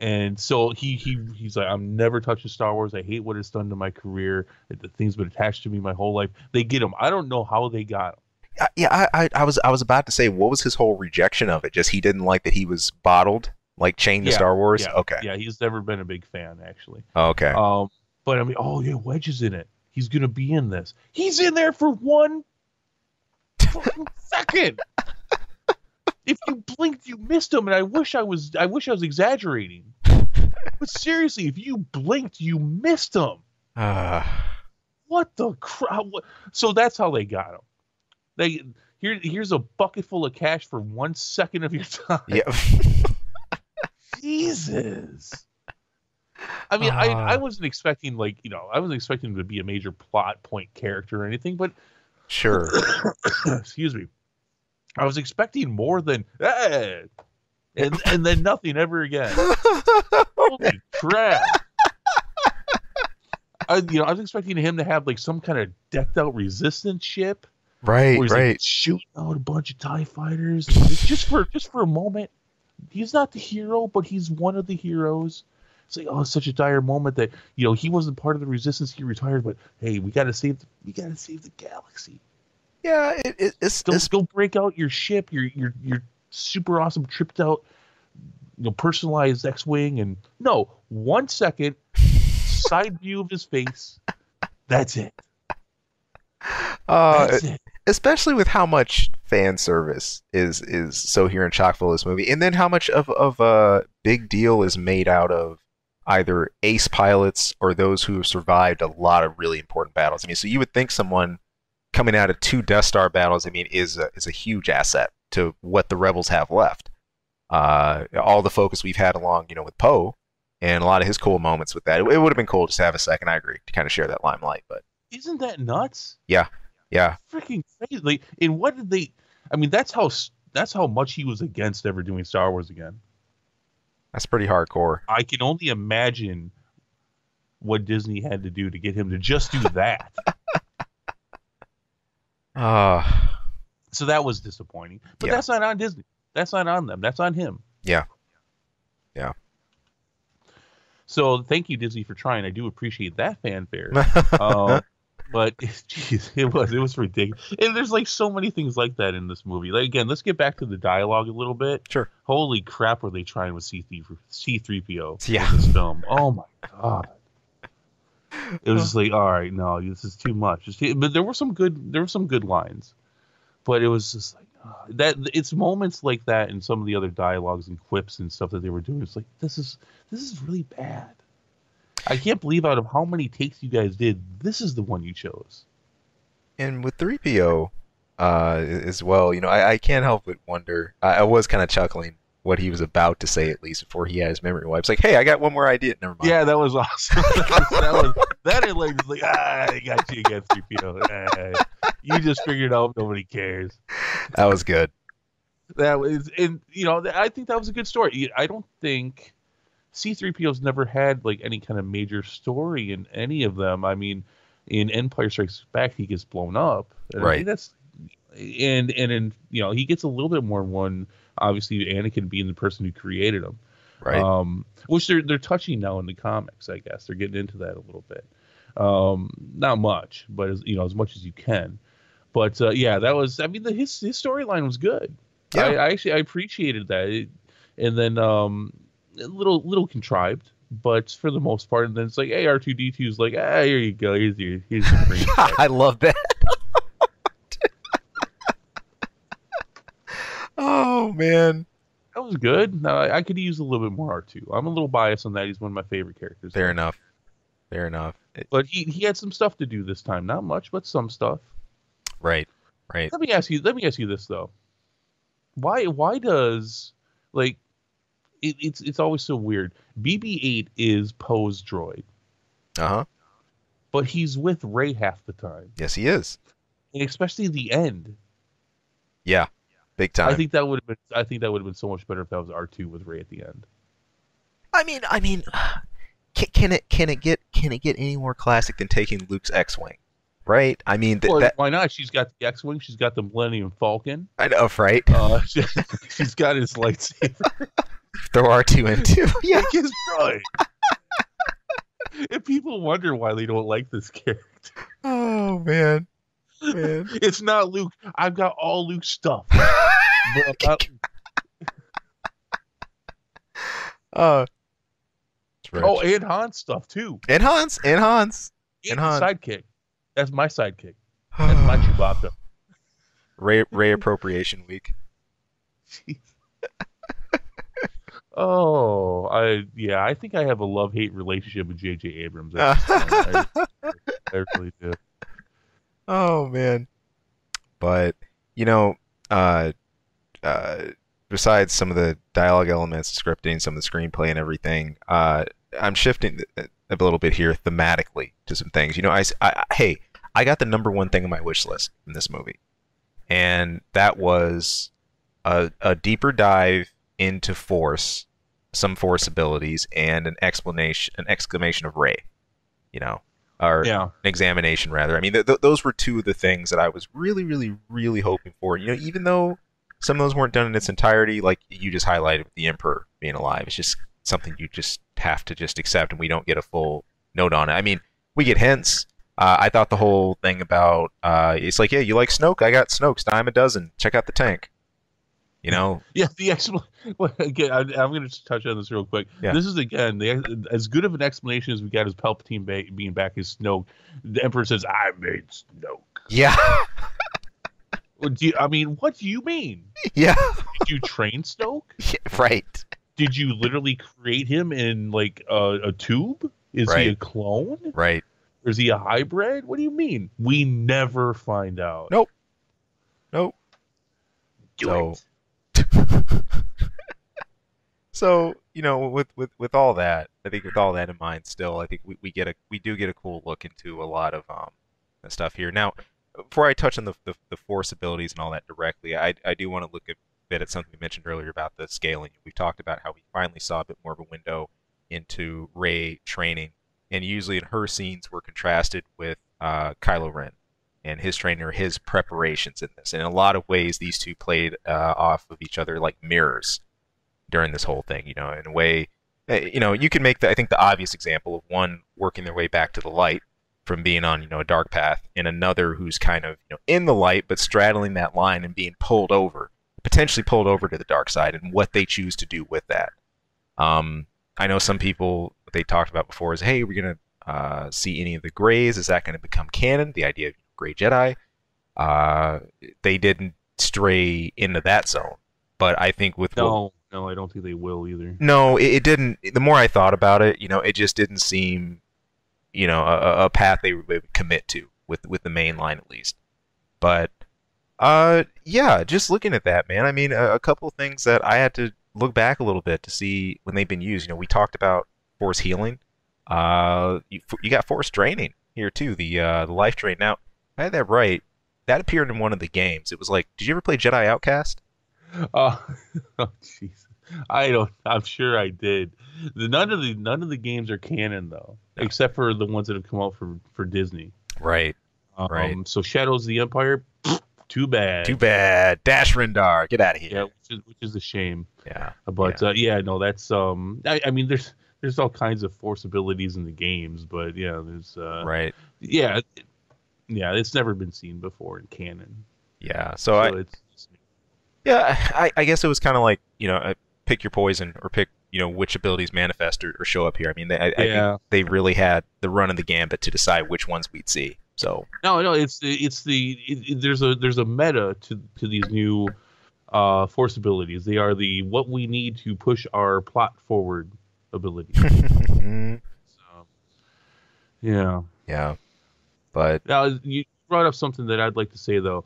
And so he's like, I'm never touching Star Wars. I hate what it's done to my career. The thing's been attached to me my whole life. They get him. I don't know how they got him. Yeah, I was about to say, what was his whole rejection of it? Just he didn't like that he was bottled, like chained to Star Wars. Yeah, okay. Yeah, he's never been a big fan actually. Okay. But I mean, oh yeah, Wedge is in it. He's gonna be in this. He's in there for 1 fucking second. If you blinked, you missed him, and I wish I was exaggerating. But seriously, if you blinked, you missed him. What the crap? So that's how they got him. Here's a bucket full of cash for 1 second of your time. Yeah. Jesus. I mean, I wasn't expecting I wasn't expecting him to be a major plot point character or anything, but Sure. Excuse me. I was expecting more than hey! and then nothing ever again. Holy crap! I was expecting him to have like some kind of decked out resistance ship, Right, where he's like right. shooting out a bunch of TIE fighters. Just for a moment, he's not the hero, but he's one of the heroes. It's like, oh, it's such a dire moment that he wasn't part of the resistance. He retired, but hey, we gotta save the galaxy. Yeah, it's Go break out your ship, your super awesome tripped out, personalized X-wing, and no 1 second side view of his face. That's it. uh That's it. especially with how much fan service is so here in chock full of this movie, and then how much of a big deal is made out of either ace pilots or those who have survived a lot of really important battles. I mean, so you would think someone coming out of two Death Star battles, I mean, is a huge asset to what the rebels have left. All the focus we've had along, with Poe, and a lot of his cool moments with that. It would have been cool just to have a second. I agree, to kind of share that limelight, but Isn't that nuts? yeah, yeah, Freaking crazy. Like, and what did they? I mean, that's how much he was against ever doing Star Wars again. that's pretty hardcore. I can only imagine what Disney had to do to get him to just do that. Uh, So that was disappointing. But yeah, that's not on Disney. That's not on them. That's on him. yeah, yeah. So thank you, Disney, for trying. I do appreciate that fanfare. Um, but geez, it was ridiculous. And there's like so many things like that in this movie. Like, again, let's get back to the dialogue a little bit. Sure. Holy crap, were they trying with C3PO Yeah. in this film? Oh my god. It was just like, all right, no, this is too much. But there were some good lines. But it was just like that. It's moments like that in some of the other dialogues and quips and stuff that they were doing. It's like this is really bad. I can't believe out of how many takes you guys did, this is the one you chose. And with 3PO as well, I can't help but wonder. I was kind of chuckling what he was about to say, at least before he had his memory wipes. Like, hey, I got one more idea. Never mind. Yeah, that was awesome. that I like. Just like, I got you against 3PO. You just figured out nobody cares. That was good. That was, and I think that was a good story. I don't think C3PO's never had like any kind of major story in any of them. I mean, in Empire Strikes Back, he gets blown up, and I Right. think that's and in he gets a little bit more in one. Obviously, Anakin being the person who created him, Right. which they're touching now in the comics. I guess they're getting into that a little bit. Not much, but as much as you can. But yeah, that was. I mean, his storyline was good. Yeah. I appreciated that, and then a little contrived, but for the most part. And then it's like, hey, R2D2's like, here you go, here's your brain. I love that. Oh man. That was good. Now I could use a little bit more R2. I'm a little biased on that. He's one of my favorite characters. Fair enough. Fair enough. But he had some stuff to do this time. Not much, but some stuff. Right. Right. Let me ask you this though. Why does like it's always so weird. BB-8 is Poe's droid, Uh-huh. but he's with Rey half the time, Yes, he is. and especially the end. Yeah. Big time. I think that would have been so much better if that was R2 with Rey at the end. I mean, can it get any more classic than taking Luke's X-wing? Right? I mean, Well, why not? She's got the X-wing. She's got the Millennium Falcon. I know, right? She's got his lightsaber. Throw R2 in too. Yeah. Like his droid. And people wonder why they don't like this character. Oh man. Man. It's not Luke. I've got all Luke's stuff. But Uh, oh, and Han's stuff too. and Hans. And And his Han. sidekick. That's my sidekick. That's my Chewbacca. Ray appropriation week. Jeez. Oh, I think I have a love-hate relationship with J.J. Abrams. I really do. Oh man. But uh, besides some of the dialogue elements, scripting, some of the screenplay, and everything, I'm shifting a little bit here thematically to some things. Hey, I got the number one thing on my wish list in this movie, and that was a deeper dive into Force, some Force abilities, and an exclamation of Rey. or an Yeah. examination rather. I mean, those were two of the things that I was really, really, really hoping for. You know, even though some of those weren't done in its entirety, like you just highlighted with the Emperor being alive, it's just something you just have to just accept, and we don't get a full note on it. I mean, we get hints. I thought the whole thing about it's like, yeah, you like Snoke? I got Snoke's dime a dozen. Check out the tank. You know? Yeah, the explanation. Well, again, I'm going to just touch on this real quick. Yeah. This is again as good of an explanation as we got as Palpatine being back as Snoke. The Emperor says, "I made Snoke." Yeah. I mean, what do you mean? Yeah. Did you train Snoke? Yeah, right. Did you literally create him in like a tube? Is he a clone? Right. Or is he a hybrid? What do you mean? We never find out. Nope. Nope. Do it. So, you know, with all that, I think with all that in mind, still, I think we do get a cool look into a lot of stuff here. Now, before I touch on the Force abilities and all that directly, I do want to look a bit at something we mentioned earlier about the scaling. We talked about how we finally saw a bit more of a window into Rey training, and usually in her scenes were contrasted with Kylo Ren and his trainer, his preparations in this. And in a lot of ways, these two played off of each other like mirrors during this whole thing. You know, in a way, you know, you can make I think the obvious example of one working their way back to the light from being on, you know, a dark path, and another who's kind of, you know, in the light but straddling that line and being pulled over, potentially pulled over to the dark side, and what they choose to do with that. I know some people, what they talked about before is, hey, we're gonna see any of the Greys? Is that going to become canon? The idea of Grey Jedi. They didn't stray into that zone, but I think with No, I don't think they will either. no, it didn't. The more I thought about it, you know, it just didn't seem, you know, a path they would commit to with the main line at least. But yeah, just looking at that, man. I mean, a couple of things that I had to look back a little bit to see when they've been used. You know, we talked about force healing. You got force draining here too. The life drain. Now, if I had that right, that appeared in one of the games. It was like, did you ever play Jedi Outcast? Oh, jeez. I'm sure I did. None of the games are canon though, No. except for the ones that have come out for Disney. Right. Right. So Shadows of the Empire, too bad. Too bad. Dash Rendar, get out of here. Yeah, which is a shame. Yeah. But yeah, no, that's I mean, there's all kinds of force abilities in the games, but yeah, there's right. Yeah, it's never been seen before in canon. Yeah. I guess it was kind of like, you know, pick your poison, or pick, you know, which abilities manifest or show up here. I mean, I think they really had the run of the gambit to decide which ones we'd see. So no, there's a meta to these new force abilities. They are the what we need to push our plot forward abilities. So, yeah. Yeah. But now you brought up something that I'd like to say though.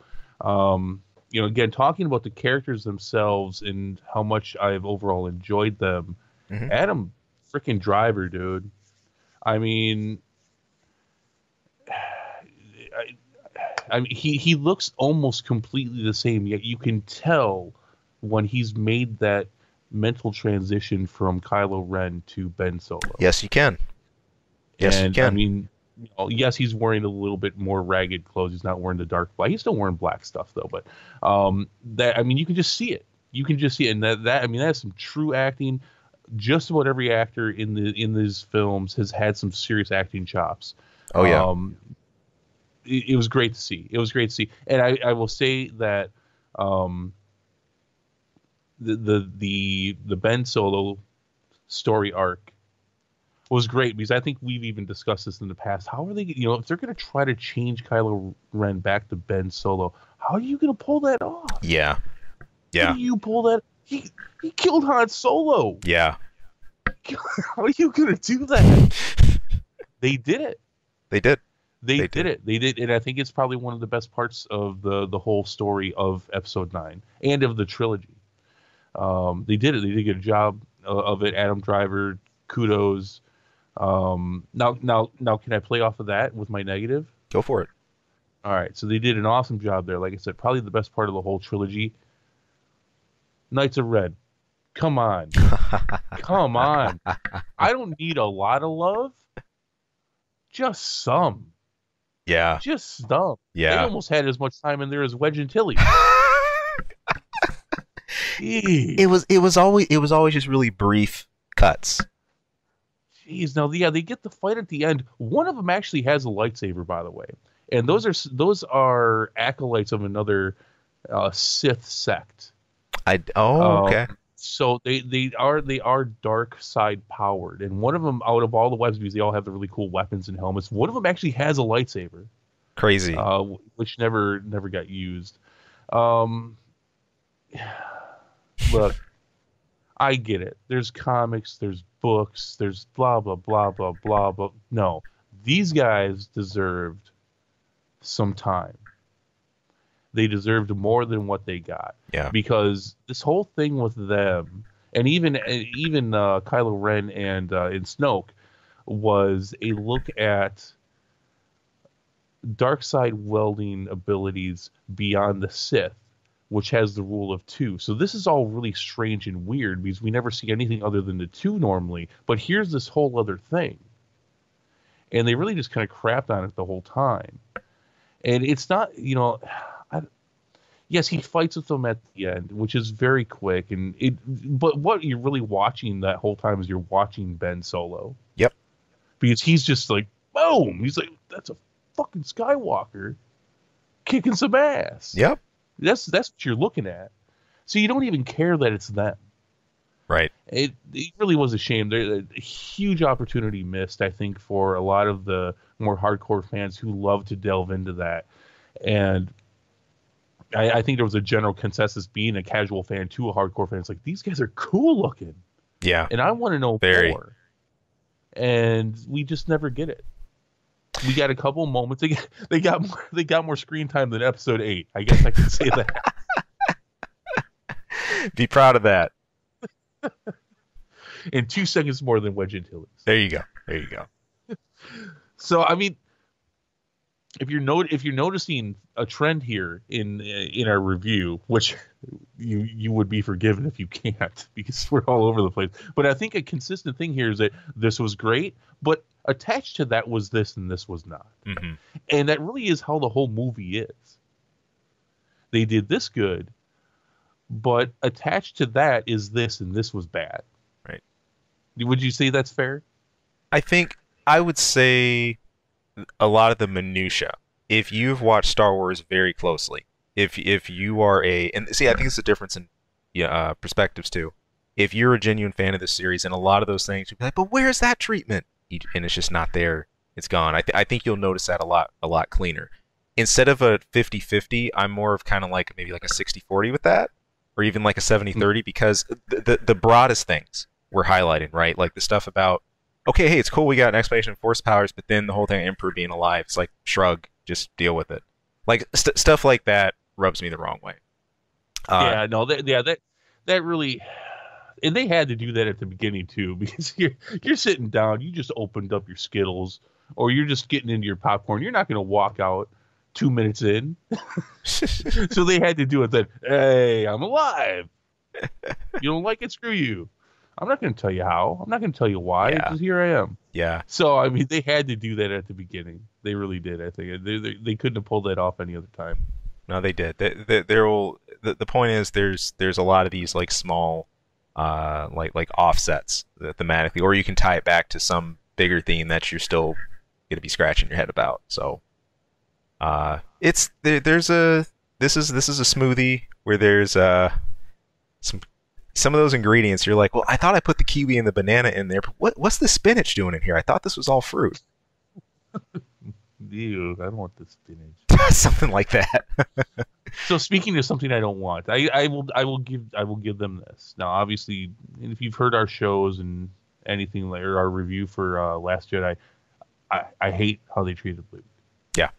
You know, again, talking about the characters themselves and how much I've overall enjoyed them. Mhm. Adam freaking Driver, dude. I mean, I mean, he looks almost completely the same, yet you can tell when he's made that mental transition from Kylo Ren to Ben Solo. yes, you can. Yes, and, you can. I mean, you know, yes, he's wearing a little bit more ragged clothes. He's not wearing the dark black. He's still wearing black stuff though. But that, I mean, you can just see it. You can just see it, and that I mean, that's some true acting. Just about every actor in these films has had some serious acting chops. Oh yeah. It was great to see. It was great to see, and I will say that the Ben Solo story arc was great, because I think we've even discussed this in the past. How are they, you know, if they're going to try to change Kylo Ren back to Ben Solo, how are you going to pull that off? Yeah. How do you pull that? He killed Han Solo. Yeah. How are you going to do that? They did it. They did. They did it. They did, and I think it's probably one of the best parts of the whole story of Episode 9 and of the trilogy. They did it. They did a good job of it. Adam Driver, kudos. Now, can I play off of that with my negative? Go for it. All right. So they did an awesome job there. Like I said, probably the best part of the whole trilogy. Knights of Red. Come on. Come on. I don't need a lot of love. just some, Yeah. just some. They Yeah. almost had as much time in there as Wedge and Tilly. it Jeez. was it was always just really brief cuts. Jeez. Now, yeah, they get the fight at the end. One of them actually has a lightsaber, by the way, and those are acolytes of another Sith sect. Okay. So they are dark side powered, and one of them, out of all the weapons, because they all have the really cool weapons and helmets, one of them actually has a lightsaber, Crazy. which never got used. Um, Look, I get it. There's comics, there's books, there's blah blah blah blah blah. But no, these guys deserved some time. They deserved more than what they got, Yeah. because this whole thing with them, and even Kylo Ren and Snoke, was a look at dark side welding abilities beyond the Sith, which has the rule of two. So this is all really strange and weird because we never see anything other than the two normally. But here's this whole other thing, and they really just kind of crapped on it the whole time. And it's not, yes, he fights with them at the end, which is very quick. But what you're really watching that whole time is you're watching Ben Solo, Yep. because he's just like, boom. He's like, that's a fucking Skywalker kicking some ass. Yep. That's what you're looking at. So you don't even care that it's them. Right. It really was a shame. There's a huge opportunity missed, I think, for a lot of the more hardcore fans who love to delve into that. And I think there was a general consensus, being a casual fan to a hardcore fan. It's like, these guys are cool looking, Yeah. and I want to know Very. more. And we just never get it. We got a couple moments. They got more screen time than Episode 8. I guess I can say that. Be proud of that. In 2 seconds more than Wedge Antilles. There you go. There you go. So I mean, if you're noticing a trend here in our review, which you would be forgiven if you can't, because we're all over the place. But I think a consistent thing here is that this was great, but attached to that was this, and this was not. Mm-hmm. And that really is how the whole movie is. They did this good, but attached to that is this, and this was bad. Right. Would you say that's fair? I think I would say a lot of the minutia. If you've watched Star Wars very closely, if you are and see, I think it's a difference in perspectives too. If you're a genuine fan of this series, and a lot of those things, you'd be like, but where's that treatment? And it's just not there. It's gone. I think you'll notice that a lot cleaner. Instead of a 50-50, I'm more of kind of like maybe like a 60-40 with that, or even like a 70-30, because the broadest things we're highlighting, right? Like the stuff about, okay, hey, it's cool, we got an explanation of force powers, but then the whole thing of Emperor being alive, it's like, shrug, just deal with it. Like stuff like that rubs me the wrong way. That really, and they had to do that at the beginning too, because you're sitting down, you just opened up your Skittles, or you're just getting into your popcorn. You're not going to walk out 2 minutes in. So they had to do it then. Hey, I'm alive. You don't like it? Screw you. I'm not going to tell you how. I'm not going to tell you why. Yeah. Just here I am. Yeah. So I mean, they had to do that at the beginning. They really did. I think they couldn't have pulled that off any other time. No, they did. The point is, there's a lot of these like small, like offsets thematically, or you can tie it back to some bigger theme that you're still going to be scratching your head about. So, this is a smoothie where there's some of those ingredients. You're like, well, I thought I put the kiwi and the banana in there, but what's the spinach doing in here? I thought this was all fruit. Ew, I don't want the spinach. Something like that. So speaking of something I don't want, I will give them this. Now, obviously, if you've heard our shows and anything like, or our review for Last Jedi, I hate how they treated Luke. Yeah,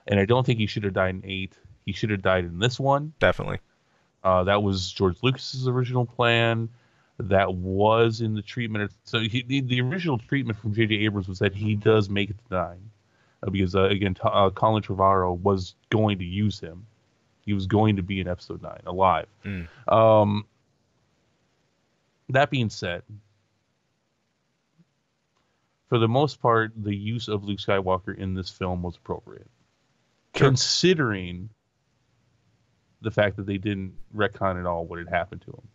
and I don't think he should have died in 8. He should have died in this one. Definitely. That was George Lucas's original plan. That was in the treatment. So the original treatment from J.J. Abrams was that he does make it to 9. Because, again, Colin Trevorrow was going to use him. He was going to be in Episode 9, alive. That being said, for the most part, the use of Luke Skywalker in this film was appropriate, Sure. considering the fact that they didn't retcon at all what had happened to him.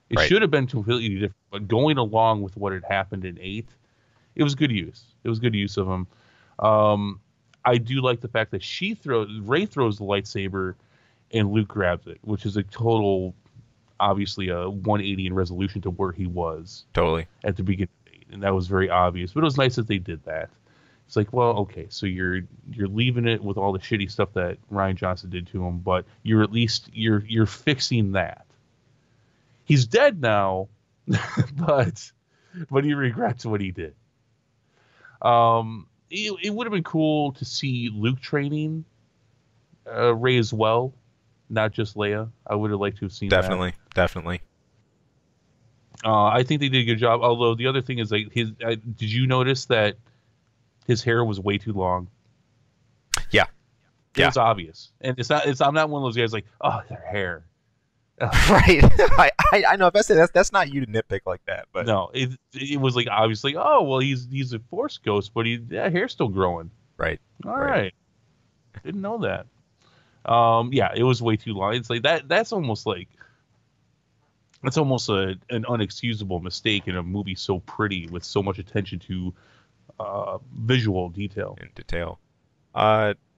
It Right. should have been completely different, but going along with what had happened in 8, it was good use. It was good use of him. Um, I do like the fact that Rey throws the lightsaber and Luke grabs it, which is a total, obviously a 180 in resolution to where he was Totally. at the beginning of 8, and that was very obvious. But it was nice that they did that. It's like, well, okay, so you're leaving it with all the shitty stuff that Rian Johnson did to him, but you're at least you're fixing that. He's dead now, but he regrets what he did. It would have been cool to see Luke training Rey as well, not just Leia. I would have liked to have seen Definitely. Definitely. that. I think they did a good job. Although the other thing is, like, did you notice that his hair was way too long? Yeah. It Yeah. was obvious, and I'm not one of those guys like, oh, their hair. Right. I know. If I say that's not you to nitpick like that, but No, it was like obviously, oh well, he's a Force ghost, but hair's still growing. right. All Right. right, didn't know that. Yeah, it was way too long. It's like that's almost an unexcusable mistake in a movie so pretty with so much attention to visual detail. In detail.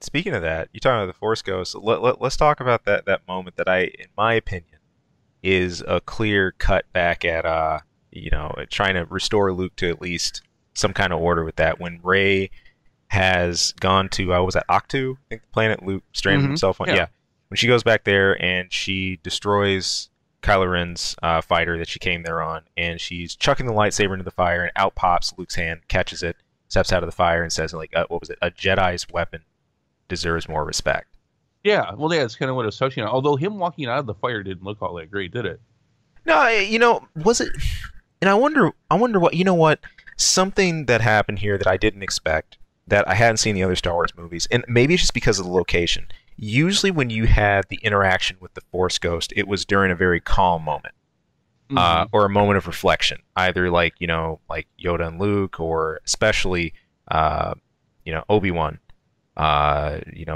Speaking of that, you talking about the Force Ghost. Let's talk about that moment that in my opinion, is a clear cut back at trying to restore Luke to at least some kind of order with that. When Rey has gone to was that Octu? I think the planet Luke stranded himself on. Yeah. Yeah. When she goes back there and she destroys Kylo Ren's fighter that she came there on, and she's chucking the lightsaber into the fire, and out pops Luke's hand, catches it, steps out of the fire, and says, like, what was it? A Jedi's weapon deserves more respect. Yeah, well, yeah, it's kind of what I was touching on. Although him walking out of the fire didn't look all that great, did it? No, was it? And I wonder what, something that happened here that I didn't expect, that I hadn't seen in the other Star Wars movies, and maybe it's just because of the location. Usually when you had the interaction with the Force Ghost, it was during a very calm moment. Or a moment of reflection, either like Yoda and Luke, or especially Obi-Wan,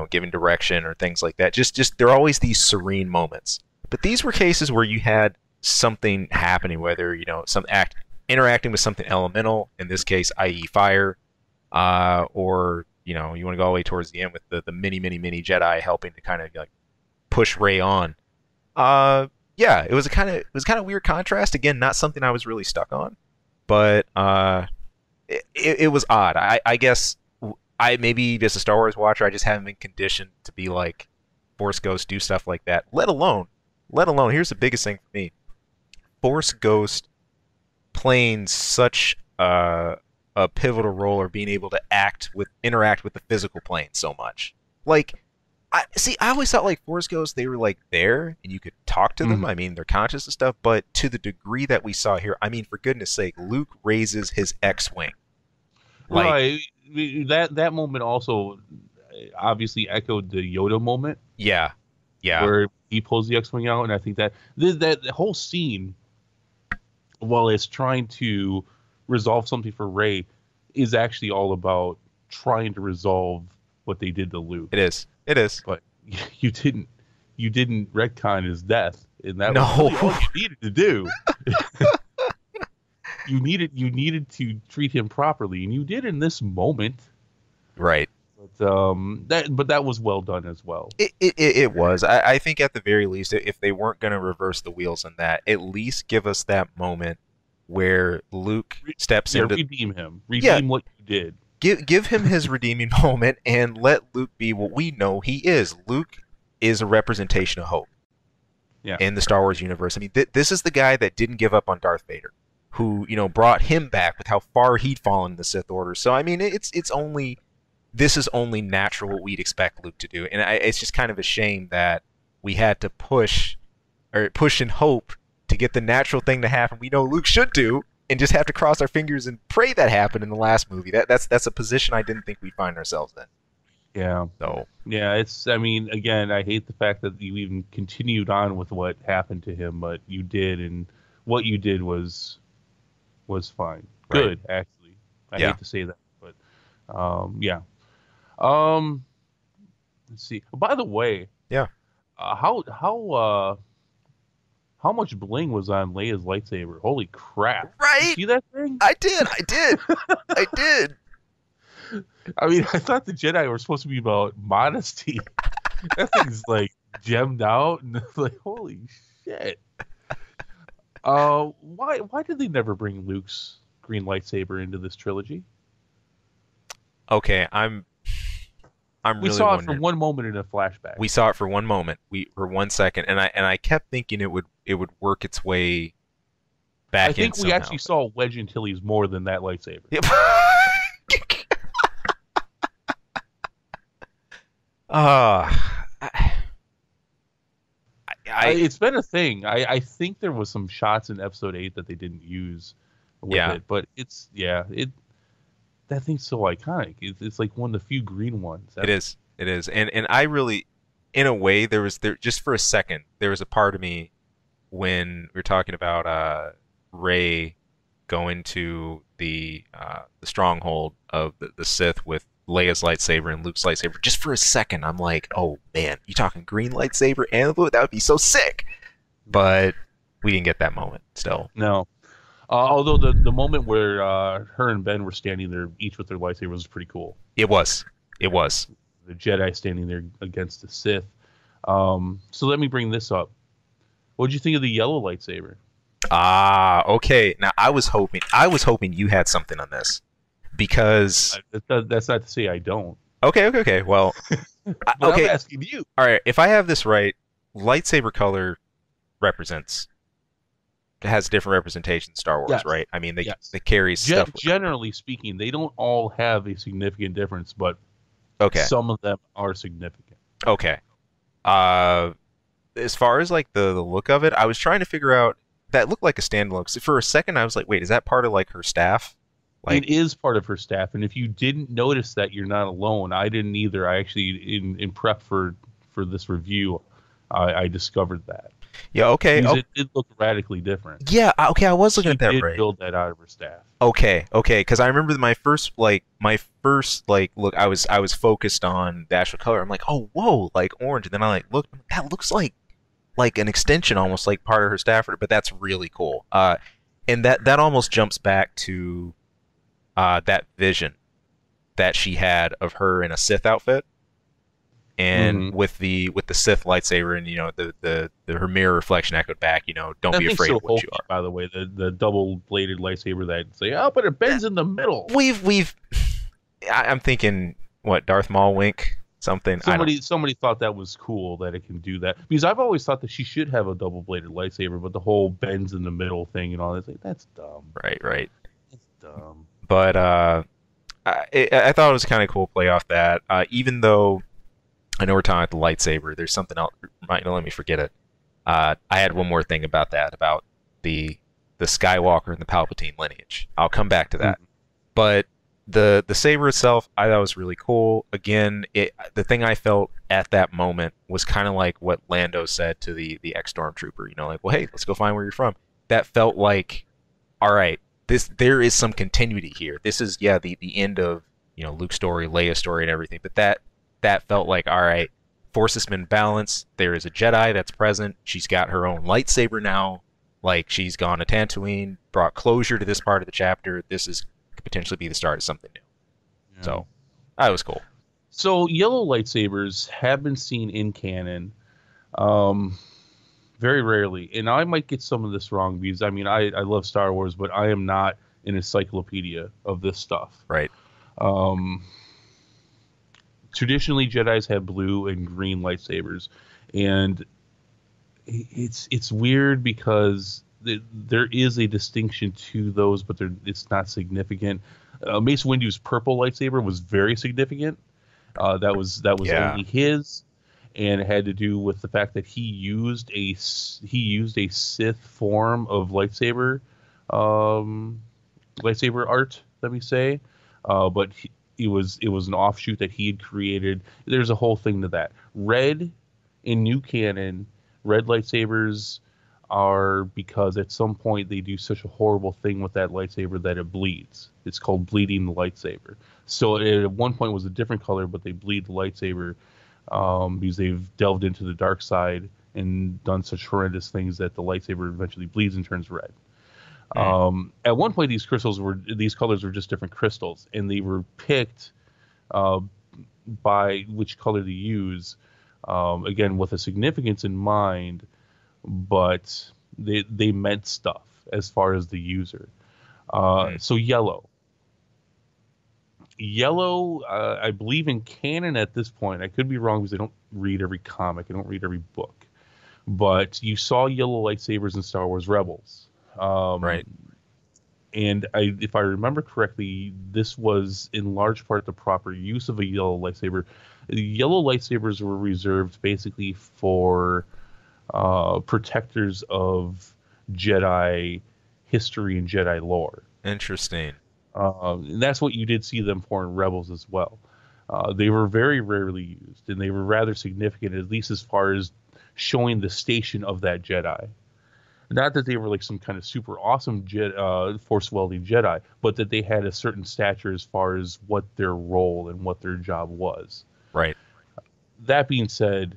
giving direction or things like that. Just there are always these serene moments. But these were cases where you had something happening, whether some act interacting with something elemental, in this case, i.e., fire, or you want to go all the way towards the end with the many Jedi helping to kind of like push Rey on. Yeah, it was a kind of weird contrast. Again, not something I was really stuck on, but it was odd. I guess I maybe as a Star Wars watcher, I just haven't been conditioned to be like Force Ghost do stuff like that. Let alone, here's the biggest thing for me: Force Ghost playing such a pivotal role, or being able to interact with the physical plane so much. Like, I always thought like Force Ghosts, they were like there and you could talk to them. I mean, they're conscious and stuff, but to the degree that we saw here, I mean, for goodness sake, Luke raises his X-wing. Like, right. That moment also obviously echoed the Yoda moment. yeah, Where he pulls the X-wing out, and I think that whole scene, while it's trying to resolve something for Rey, is actually all about trying to resolve what they did to Luke. It is. But you didn't retcon his death, and that No. was really all you needed to do. you needed to treat him properly, and you did in this moment. Right. But that was well done as well. It was. I think at the very least, if they weren't going to reverse the wheels on that, at least give us that moment where Luke steps into... redeem him. Redeem what you did. Give him his redeeming moment, and let Luke be what we know he is. Luke is a representation of hope in the Star Wars universe. I mean, this is the guy that didn't give up on Darth Vader, who brought him back with how far he'd fallen in the Sith Order. So I mean, this is only natural what we'd expect Luke to do, and it's just kind of a shame that we had to push and hope to get the natural thing to happen we know Luke should do, and just have to cross our fingers and pray that happened in the last movie. That's a position I didn't think we'd find ourselves in. Yeah. So yeah, I mean, again, I hate the fact that you even continued on with what happened to him, but you did, and what you did was fine. Good, actually. I Yeah. hate to say that, but yeah. Um, let's see. By the way, Yeah. uh, how how how much bling was on Leia's lightsaber? Holy crap! You Right. see that thing? I did. I did. I did. I mean, I thought the Jedi were supposed to be about modesty. That thing's like gemmed out, and like, holy shit. Why did they never bring Luke's green lightsaber into this trilogy? Okay, I'm We really saw it for wondering. one moment in a flashback. We saw it for one moment, we for 1 second, and I kept thinking it would work its way I back in think we somehow. actually saw Wedge Antilles more than that lightsaber. Yep. uh, I, I It's been a thing. I think there was some shots in Episode 8 that they didn't use with yeah, it, but that thing's so iconic. It's like one of the few green ones it ever. is. It is. And I really, in a way, there just for a second there was a part of me when we were talking about Rey going to the stronghold of the Sith with Leia's lightsaber and Luke's lightsaber. Just for a second, I'm like, oh man, you talking green lightsaber and blue? That would be so sick. But we didn't get that moment. Still, No. Although the moment where her and Ben were standing there, each with their lightsabers, was pretty cool. it was. It was. The Jedi standing there against the Sith. So let me bring this up. What did you think of the yellow lightsaber? Ah, okay. Now I was hoping you had something on this because That's not to say I don't, okay. Well, but I'm okay. asking you. All right. If I have this right, lightsaber color represents has different representation in Star Wars, Yes. right? I mean, Yes. they carry stuff. Generally speaking, they don't all have a significant difference, but Okay. some of them are significant. Okay. Uh, as far as like the look of it, I was trying to figure out that looked like a standalone. 'Cause for a second, I was like, wait, is that part of like her staff? It Like, is part of her staff, and if you didn't notice that, you're not alone. I didn't either. I actually, in prep for this review, I discovered that yeah, okay. because Oh, it did look radically different. yeah. Okay, I was looking She at that did right. build that out of her staff. Okay. Because I remember my first look, I was focused on the actual color. I'm like, oh, whoa, like orange. And then I like look, that looks like an extension, almost like part of her Stafford. But that's really cool. And that almost jumps back to that vision that she had of her in a Sith outfit, and Mhm. with the Sith lightsaber, and the her mirror reflection echoed back. Don't That be thing's afraid so of what you hokey, are. by the way. The double bladed lightsaber that say, oh, but it bends in the middle. We've I'm thinking what Darth Maul wink something. I don't. Somebody thought that was cool that it can do that because I've always thought that she should have a double bladed lightsaber, but the whole bends in the middle thing and all that, like, that's dumb. Right. That's dumb. But I thought it was kind of cool play off that. Even though I know we're talking about the lightsaber, there's something else. Might let me forget it. I had one more thing about that, about the Skywalker and the Palpatine lineage. I'll come back to that. But the saber itself, I thought was really cool. Again, the thing I felt at that moment was kind of like what Lando said to the ex stormtrooper. Like, well, hey, let's go find where you're from. That felt like, all right, there is some continuity here. This is the end of Luke's story, Leia's story, and everything. But that felt like, all right, force has been balanced. There is a Jedi that's present. She's got her own lightsaber now. Like, she's gone to Tatooine, brought closure to this part of the chapter. This could potentially be the start of something new. Yeah. So that was cool. So yellow lightsabers have been seen in canon, very rarely. And I might get some of this wrong because I mean I love Star Wars, but I am not an encyclopedia of this stuff. Right. Traditionally, Jedi's have blue and green lightsabers, and it's weird because there is a distinction to those, but it's not significant. Mace Windu's purple lightsaber was very significant. That was Yeah. only his, and it had to do with the fact that he used a Sith form of lightsaber art. Let me say, but it was an offshoot that he had created. There's a whole thing to that. Red in new canon, red lightsabers are because at some point they do such a horrible thing with that lightsaber that it bleeds. It's called bleeding the lightsaber. So it at one point was a different color, but they bleed the lightsaber because they've delved into the dark side and done such horrendous things that the lightsaber eventually bleeds and turns red. Mm. At one point, these colors were just different crystals, and they were picked uh, by which color to use, again with a significance in mind, but they meant stuff as far as the user. Mm. So yellow, I believe in canon at this point. I could be wrong because I don't read every comic, I don't read every book, but you saw yellow lightsabers in Star Wars Rebels. Right. And if I remember correctly, this was in large part the proper use of a yellow lightsaber. Yellow lightsabers were reserved basically for protectors of Jedi history and Jedi lore. Interesting. And that's what you did see them for in Rebels as well. They were very rarely used, and they were rather significant, at least as far as showing the station of that Jedi. Not that they were like some kind of super awesome force-wielding Jedi, but that they had a certain stature as far as what their role and what their job was. Right. That being said,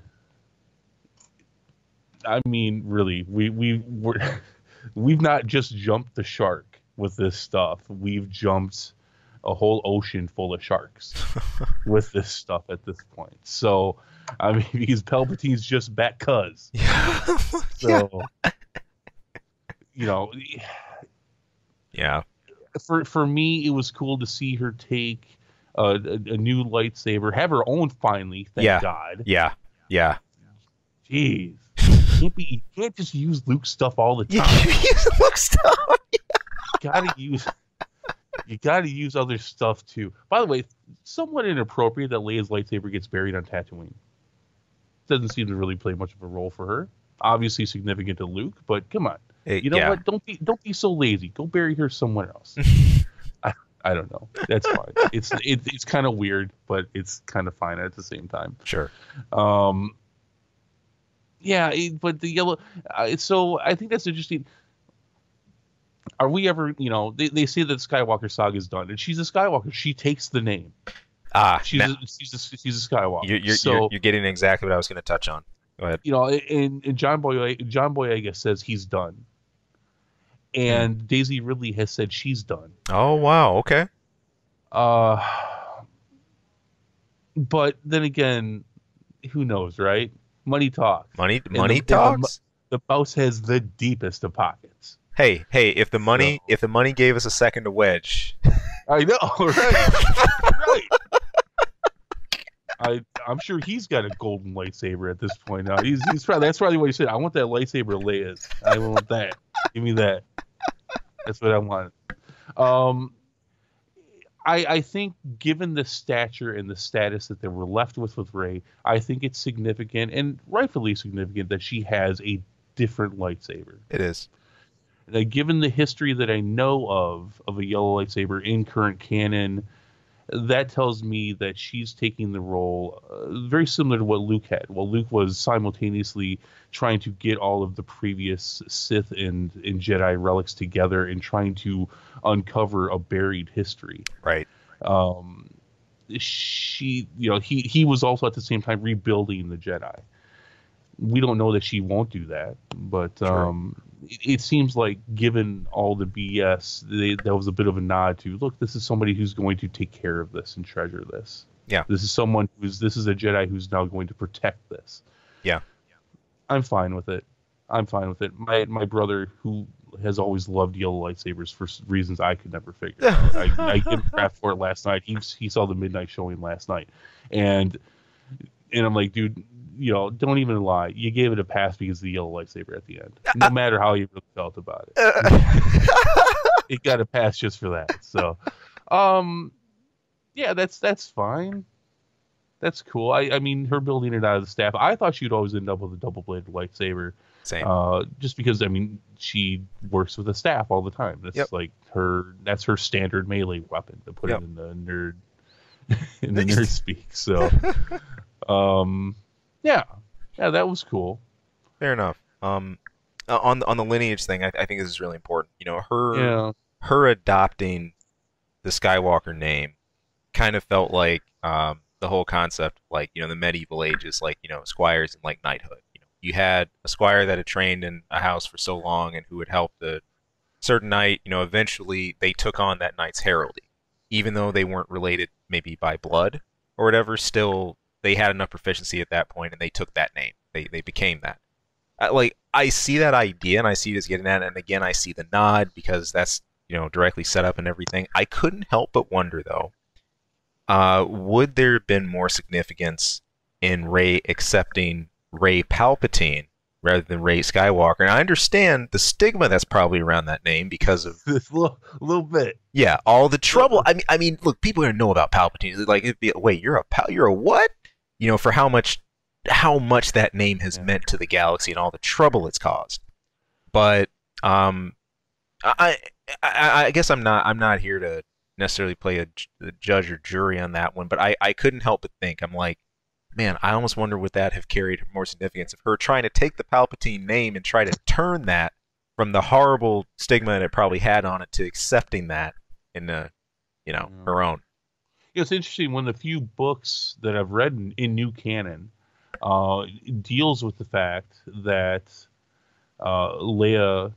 I mean, really, we've not just jumped the shark with this stuff. We've jumped a whole ocean full of sharks with this stuff at this point. So, I mean, because Palpatine's just back cuz. Yeah. So, you know, Yeah. for me, it was cool to see her take a new lightsaber, have her own finally. Thank God. Yeah. Yeah. Jeez, you can't just use Luke's stuff all the You time. use Luke stuff. You gotta use other stuff too. By the way, somewhat inappropriate that Leia's lightsaber gets buried on Tatooine. Doesn't seem to really play much of a role for her. Obviously significant to Luke, but come on. You know what? Don't be so lazy. Go bury her somewhere else. I don't know. That's fine. It's kind of weird, but it's kind of fine at the same time. Sure. Yeah, but the yellow. So I think that's interesting. Are we ever? You know, they say that the Skywalker saga is done, and she's a Skywalker. She takes the name. She's a Skywalker. You're getting exactly what I was going to touch on. Go ahead. You know, and John Boyega says he's done. And Daisy Ridley has said she's done. Oh wow, okay. But then again, who knows, right? Money talks. Money talks. The mouse has the deepest of pockets. Hey, if the money gave us a second to wedge. I know, right? Right. I'm sure he's got a golden lightsaber at this point now. That's probably what he said. I want that lightsaber Leia's. I want that. Give me that. That's what I want. I think given the stature and the status that they were left with Rey, I think it's significant and rightfully significant that she has a different lightsaber. It is. Now, given the history that I know of a yellow lightsaber in current canon, that tells me that she's taking the role very similar to what Luke had. Well, Luke was simultaneously trying to get all of the previous Sith and Jedi relics together and trying to uncover a buried history. Right. He was also at the same time rebuilding the Jedi. We don't know that she won't do that, but it seems like given all the BS, that was a bit of a nod to, look, this is somebody who's going to take care of this and treasure this. Yeah. This is a Jedi who's now going to protect this. Yeah. I'm fine with it. My brother, who has always loved yellow lightsabers for reasons I could never figure out. I gave him crap for it last night. He saw the midnight showing last night. And I'm like, dude, you know, don't even lie. You gave it a pass because of the yellow lightsaber at the end. No matter how you really felt about it. It got a pass just for that. So, yeah, that's fine. That's cool. I mean, her building it out of the staff. I thought she'd always end up with a double-bladed lightsaber. Same. Just because, I mean, she works with a staff all the time. That's like that's her standard melee weapon, to put it in the nerd speak. So, yeah, that was cool. Fair enough. on the lineage thing, I think this is really important. You know, Yeah. her adopting the Skywalker name kind of felt like the whole concept, like the medieval ages, like squires and like knighthood. You had a squire that had trained in a house for so long and who had helped a certain knight. Eventually they took on that knight's heraldry, even though they weren't related maybe by blood or whatever. Still, they had enough proficiency at that point, and they took that name. They became that. Like I see that idea, and I see this getting at it, and again I see the nod because that's directly set up and everything. I couldn't help but wonder though, would there have been more significance in Rey accepting Rey Palpatine rather than Rey Skywalker? And I understand the stigma that's probably around that name because of This little bit. yeah, all the trouble. I mean, look, people are gonna know about Palpatine. Like, it'd be, wait, you're a what? For how much that name has meant to the galaxy and all the trouble it's caused. But I, I guess I'm not here to necessarily play a judge or jury on that one. But I couldn't help but think, I'm like, man, I almost wonder would that have carried more significance of her trying to take the Palpatine name and try to turn that from the horrible stigma that it probably had on it to accepting that in her own. It's interesting. One of the few books that I've read in new canon deals with the fact that Leia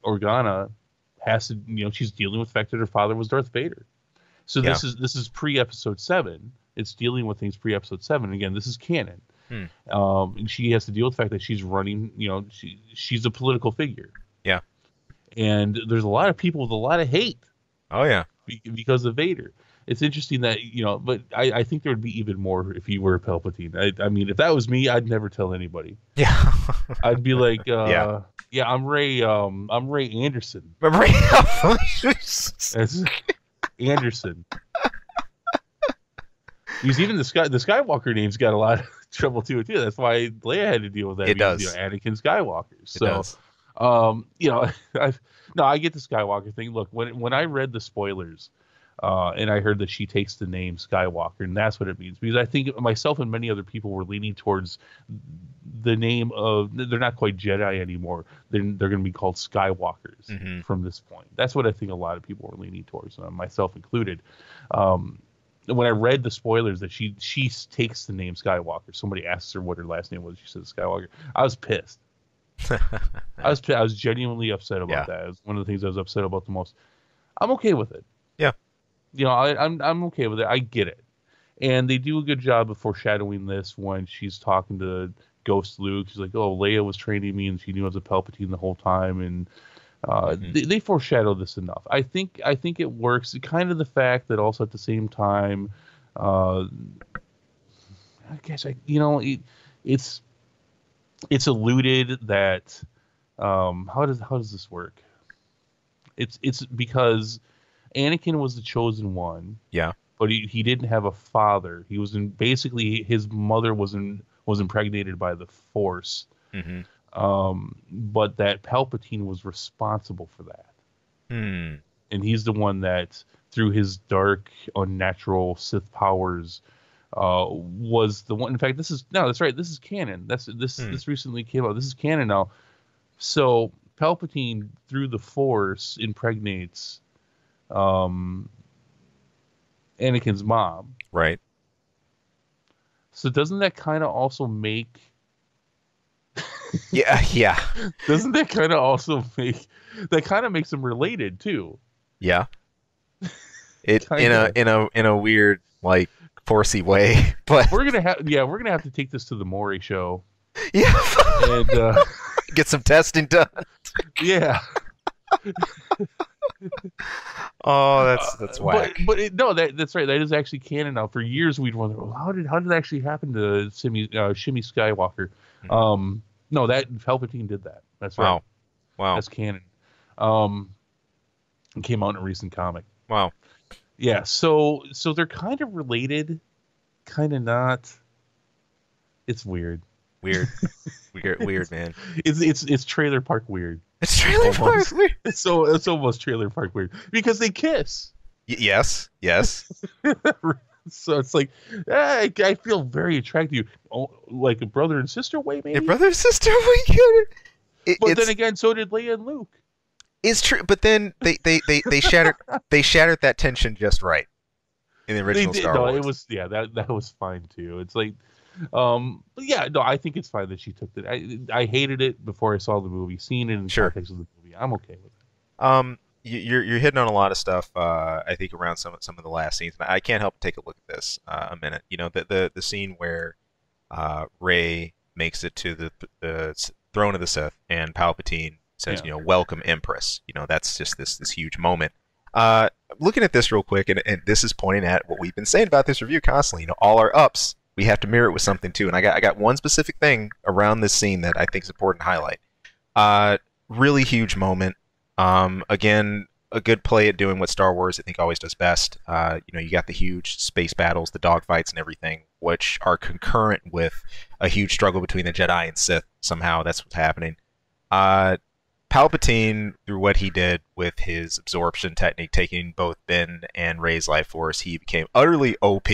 Organa has to, she's dealing with the fact that her father was Darth Vader. So Yeah. this is pre-episode 7. It's dealing with things pre-episode 7. Again, this is canon. And she has to deal with the fact that she's running, she's a political figure. Yeah. And there's a lot of people with a lot of hate Oh yeah. because of Vader. It's interesting that, but I think there would be even more if you were Palpatine. I mean, if that was me, I'd never tell anybody. Yeah. I'd be like, Yeah. I'm Ray Anderson. Remember? That's Anderson. Because even the Skywalker name's got a lot of trouble too. That's why Leia had to deal with that. It does. Anakin Skywalker. So, It does. I get the Skywalker thing. Look, when I read the spoilers, and I heard that she takes the name Skywalker, and that's what it means. Because I think myself and many other people were leaning towards the name of, they're not quite Jedi anymore. They're going to be called Skywalkers from this point. That's what I think a lot of people were leaning towards, myself included. When I read the spoilers that she takes the name Skywalker, somebody asks her what her last name was. She said Skywalker. I was pissed. I was genuinely upset about that. It was one of the things I was upset about the most. I'm okay with it. Yeah. I'm okay with it. I get it. And they do a good job of foreshadowing this when she's talking to Ghost Luke. She's like, "Oh, Leia was training me, and she knew I was a Palpatine the whole time." And they foreshadow this enough. I think it works. Kind of the fact that also at the same time, I guess it's alluded that how does this work? It's because Anakin was the chosen one. Yeah. But he didn't have a father. He was basically his mother was impregnated by the Force. But that Palpatine was responsible for that. And he's the one that, through his dark, unnatural Sith powers, was the one. In fact, that's right. This is canon. This recently came out. This is canon now. So Palpatine, through the Force, impregnates Anakin's mom. Right. So doesn't that kind of also make Yeah. doesn't that kind of also makes them related too? Yeah. It in a weird, like, forcey way, but we're gonna have to take this to the Maury show. Yeah. And get some testing done. Yeah. Oh, that's whack. But that's right. That is actually canon now. For years we'd wonder, well, how did that actually happen to Shimmy Skywalker? No, that Palpatine did that. That's right. Wow. That's canon. It came out in a recent comic. Wow. Yeah. So they're kind of related, kind of not. It's weird. Weird, man. It's trailer park weird. It's trailer park weird. It's almost trailer park weird because they kiss. Yes. So it's like, I feel very attracted to you, like a brother and sister way, maybe. Your brother and sister, we get it. But then it's again, so did Leia and Luke. it's true, but then they shattered that tension just right in the They original did. Star No, it Wars. was that was fine too. It's like, but yeah, no, I think it's fine that she took it. I hated it before I saw the movie. Seeing it in Sure. context of the movie, I'm okay with it. You're hitting on a lot of stuff. I think around some of the last scenes. I can't help but take a look at this a minute. You know, the scene where Rey makes it to the throne of the Sith, and Palpatine says, Yeah. you know, "Welcome, Empress." You know, that's just this huge moment. Looking at this real quick, and this is pointing at what we've been saying about this review constantly. You know, all our ups, we have to mirror it with something too. And I got one specific thing around this scene that I think is important to highlight. Really huge moment. Again, a good play at doing what Star Wars I think always does best. You know, you got the huge space battles, the dogfights, and everything, which are concurrent with a huge struggle between the Jedi and Sith. Somehow, that's what's happening. Palpatine, through what he did with his absorption technique, taking both Ben and Rey's life force, he became utterly OP.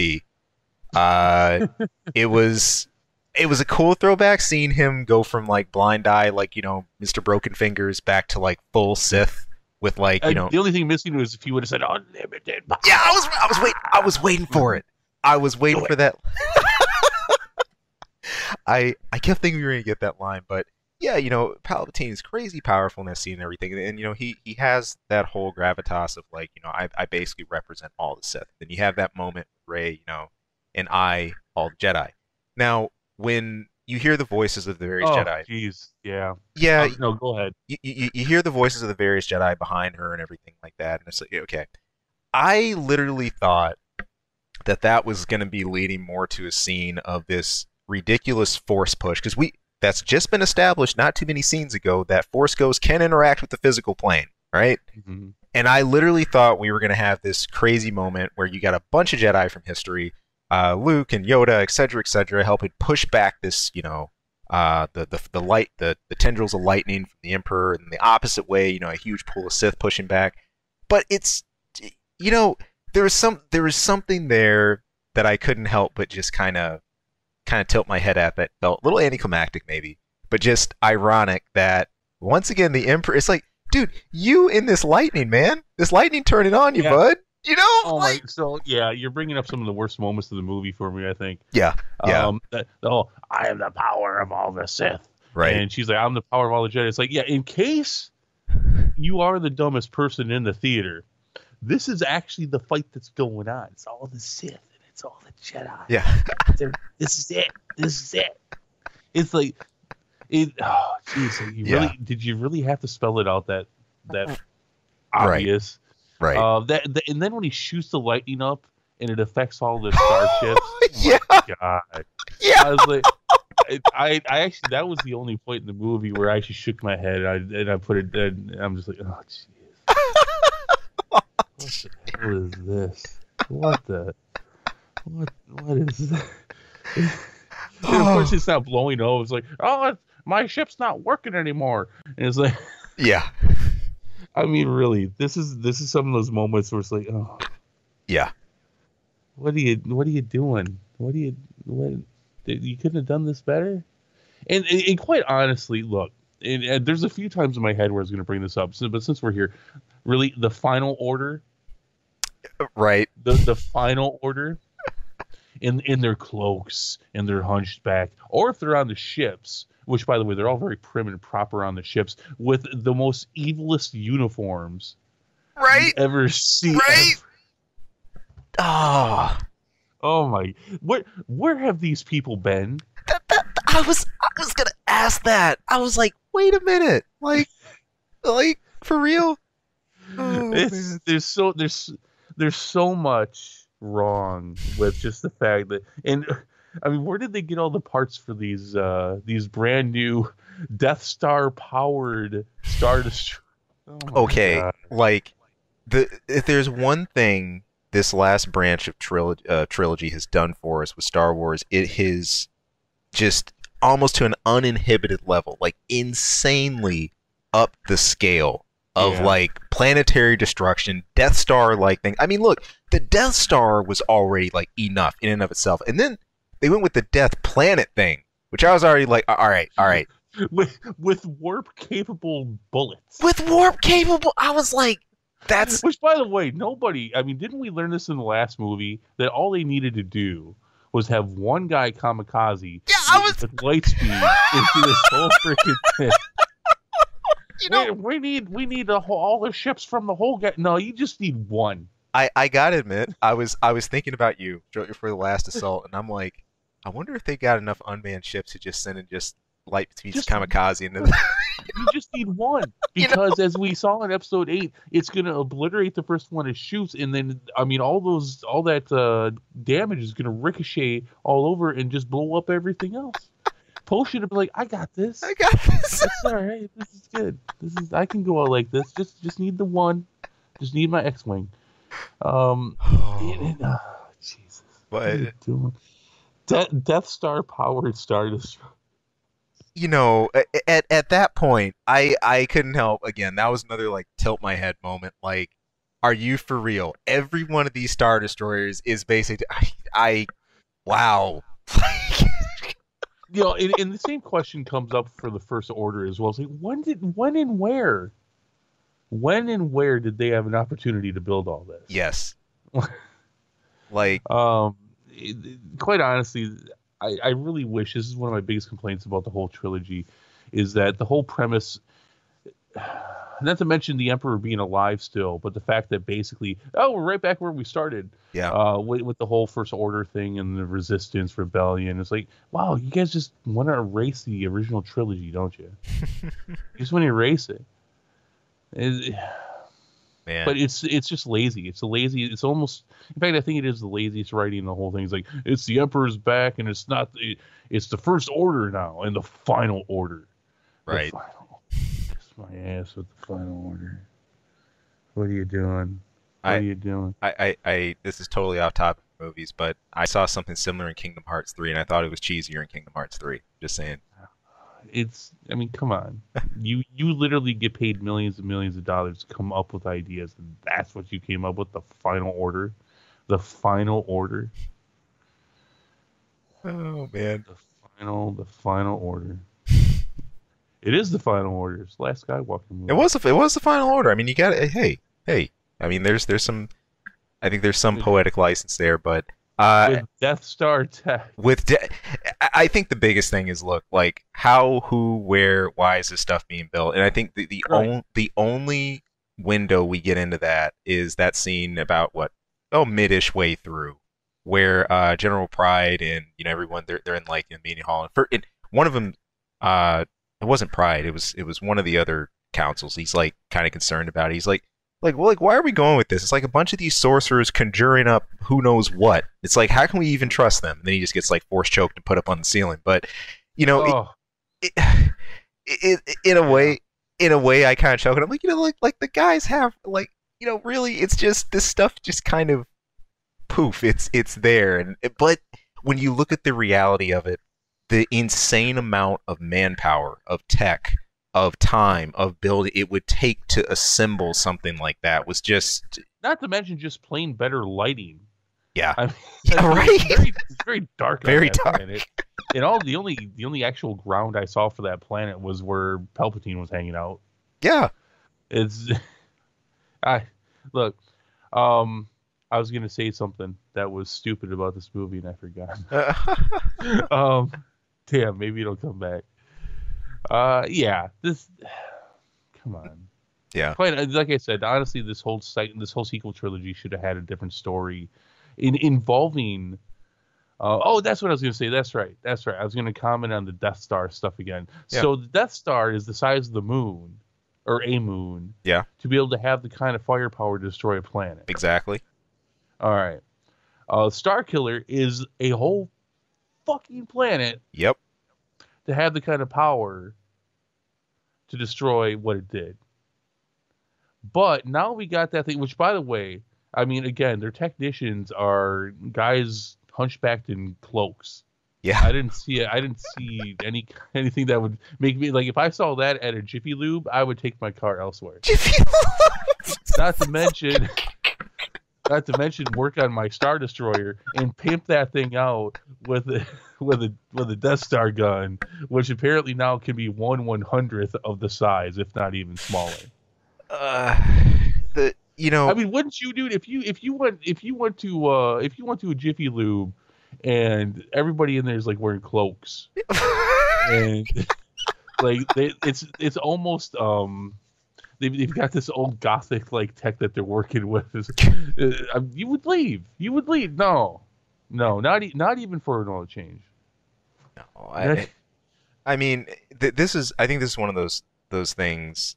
It was a cool throwback seeing him go from like blind eye, like, you know, Mr. Broken Fingers, back to like full Sith with like, you know. The only thing missing was if you would have said unlimited power. Yeah, I was waiting for it. I was waiting for that. I kept thinking we were gonna get that line, but yeah, you know, Palpatine is crazy powerful in that scene and everything, and you know, he has that whole gravitas of like, you know, I basically represent all the Sith. Then you have that moment with Rey, you know, and I all the Jedi. Now, when you hear the voices of the various Jedi, Jeez, yeah, yeah, no, go ahead. you hear the voices of the various Jedi behind her and everything like that, and it's like, okay, I literally thought that was going to be leading more to a scene of this ridiculous force push, because that's just been established not too many scenes ago that force ghosts can interact with the physical plane, right? Mm-hmm. And I literally thought we were going to have this crazy moment where you got a bunch of Jedi from history, Luke and Yoda, etc., helping push back this, you know, the tendrils of lightning from the Emperor, and the opposite way, you know, a huge pool of Sith pushing back. But it's, you know, there was something there that I couldn't help but just kind of tilt my head at, that felt a little anticlimactic maybe, but just ironic that once again the Emperor, it's like, dude, you in this lightning, man, this lightning turning on you, bud. You know, Oh like, my, so yeah, you're bringing up some of the worst moments of the movie for me, I think. yeah, I am the power of all the Sith, right, and she's like, I'm the power of all the Jedi. It's like, yeah, in case you are the dumbest person in the theater, this is actually the fight that's going on. It's all the Sith and it's all the Jedi. yeah. This is it. This is it. It's like, oh, jeez, did you really have to spell it out that obvious? Right. And then when he shoots the lightning up and it affects all the starships. Yeah. Oh my God. Yeah. I was like, I actually, that was the only point in the movie where I actually shook my head and I put it, and I'm just like, oh jeez. What the hell is this? What is this? And of course it's not blowing over. It's like, oh, my ship's not working anymore. And it's like, Yeah. I mean, really, this is some of those moments where it's like, oh, Yeah. what are you doing? You couldn't have done this better? And quite honestly, look, and there's a few times in my head where I was going to bring this up, but since we're here, really, the final order, Right. the final order, in their cloaks and they're hunched back, or if they're on the ships, which by the way, they're all very prim and proper on the ships with the most evilest uniforms Right. you ever see. Right. Ever. Oh my! Where have these people been? I was gonna ask that. I was like, wait a minute, like for real? Oh, man. There's so much wrong with just the fact that, and I mean, where did they get all the parts for these brand new Death Star powered Star Destroyer? Oh Okay, God. like if there's one thing this last branch of trilogy has done for us with Star Wars, it has just almost to an uninhibited level, like insanely up the scale of like planetary destruction, Death Star like thing. I mean, look, the Death Star was already like enough in and of itself, and then they went with the Death Planet thing, which I was already like, all right. with warp capable bullets. With warp capable, I was like, that's Which, by the way, nobody. I mean, didn't we learn this in the last movie that all they needed to do was have one guy kamikaze yeah. I was with light speed into this whole freaking thing? you know we need all the ships from the whole guy. No, you just need one. I gotta admit, I was thinking about you for the last assault, and I'm like, I wonder if they got enough unmanned ships to just send in just light speed kamikaze into the... You just need one because, as we saw in episode 8, it's gonna obliterate the first one it shoots, and then I mean all that damage is gonna ricochet all over and just blow up everything else. Poe should have been like, I got this. I got this. It's all right. This is good. I can go out like this. Just need the one. Just need my X-wing. Jesus. What are you doing? Death Star powered Star Destroyer. You know, at that point, I couldn't help. Again, that was another like tilt my head moment. Like, are you for real? Every one of these Star Destroyers is basically, wow. You know, and the same question comes up for the First Order as well. It's like, when and where? When and where did they have an opportunity to build all this? Yes. Like, quite honestly, I really wish, this is one of my biggest complaints about the whole trilogy, is that the whole premise, not to mention the Emperor being alive still, but the fact that basically, we're right back where we started. Yeah. With the whole First Order thing and the Resistance, Rebellion. It's like, wow, you guys just want to erase the original trilogy, don't you? You just want to erase it. Man. But it's just lazy. It's it's almost, in fact, I think it is the laziest writing in the whole thing. It's like, it's the Emperor's back, and it's the First Order now, and the Final Order. Right. Kiss my ass with the Final Order. What are you doing? What are you doing? This is totally off topic of movies, but I saw something similar in Kingdom Hearts 3, and I thought it was cheesier in Kingdom Hearts 3. Just saying. I mean, come on. You literally get paid millions and millions of dollars to come up with ideas, and that's what you came up with, the Final Order? The Final Order? Oh, man. The Final Order. It is the Final Order. It's the last Skywalker movie. It was the Final Order. I mean, you got it. Hey. I mean, there's some, I think there's some poetic license there, but with Death Star tech. I think the biggest thing is, look, like, how, who, where, why is this stuff being built? And I think the only window we get into that is that scene about mid-ish way through, where General Pride and everyone they're in like in the meeting hall, and one of them, it wasn't Pride, it was one of the other councils. He's like kind of concerned about it. He's like, why are we going with this? It's like a bunch of these sorcerers conjuring up who knows what. It's like, how can we even trust them? And then he just gets like force choked and put up on the ceiling. But in a way, I kind of choke. And I'm like, like the guys have really, it's just this stuff just kind of poof. It's there, but when you look at the reality of it, the insane amount of manpower, of tech, of time, of building it would take to assemble something like that was just, not to mention just plain better lighting. Yeah. I mean, right. It's very dark. Very dark. Planet. And the only actual ground I saw for that planet was where Palpatine was hanging out. Yeah. It's I was gonna say something that was stupid about this movie and I forgot. Damn, maybe it'll come back. Come on. Yeah. Quite, like I said, honestly, this whole sequel trilogy should have had a different story involving. That's what I was going to say. That's right. I was going to comment on the Death Star stuff again. Yeah. So the Death Star is the size of the moon, or a moon. Yeah. To be able to have the kind of firepower to destroy a planet. Exactly. All right. Star Killer is a whole fucking planet. Yep. To have the kind of power to destroy what it did. But now we got that thing, which, by the way, I mean, again, their technicians are guys hunchbacked in cloaks. Yeah. I didn't see it. I didn't see anything that would make me, like, if I saw that at a Jiffy Lube, I would take my car elsewhere. Jiffy Lube! Not to mention Not to mention work on my Star Destroyer and pimp that thing out with a with a Death Star gun, which apparently now can be 1/100th of the size, if not even smaller. Uh, the you I know, mean, wouldn't you, dude? If you went to a Jiffy Lube, and everybody in there is like wearing cloaks, and like it's almost they've got this old gothic like tech that they're working with. You would leave. You would leave. No, no, not even for an oil change. no, That, I mean, this is. I think this is one of those things,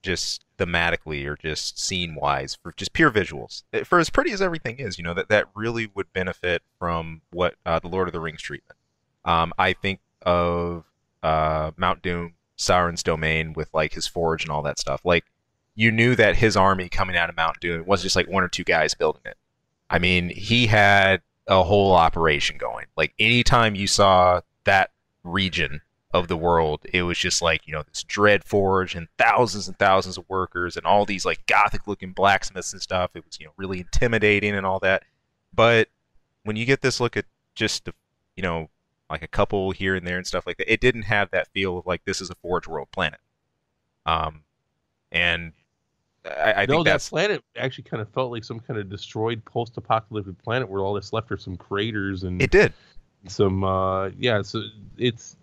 just thematically or just scene wise, for just pure visuals. For as pretty as everything is, that really would benefit from what the Lord of the Rings treatment. I think of Mount Doom, Sauron's domain with like his forge and all that stuff. Like you knew that his army coming out of Mount Doom wasn't just like one or two guys building it. I mean, he had a whole operation going. Like anytime you saw that region of the world, it was just like, this dread forge and thousands of workers and all these like gothic looking blacksmiths and stuff. It was, really intimidating and all that. But when you get this look at just the, like a couple here and there and stuff like that, it didn't have that feel of like this is a Forge World planet. And I no, think that that's planet actually kind of felt like some kind of destroyed post-apocalyptic planet where all that's left are some craters and it did. some yeah. So it's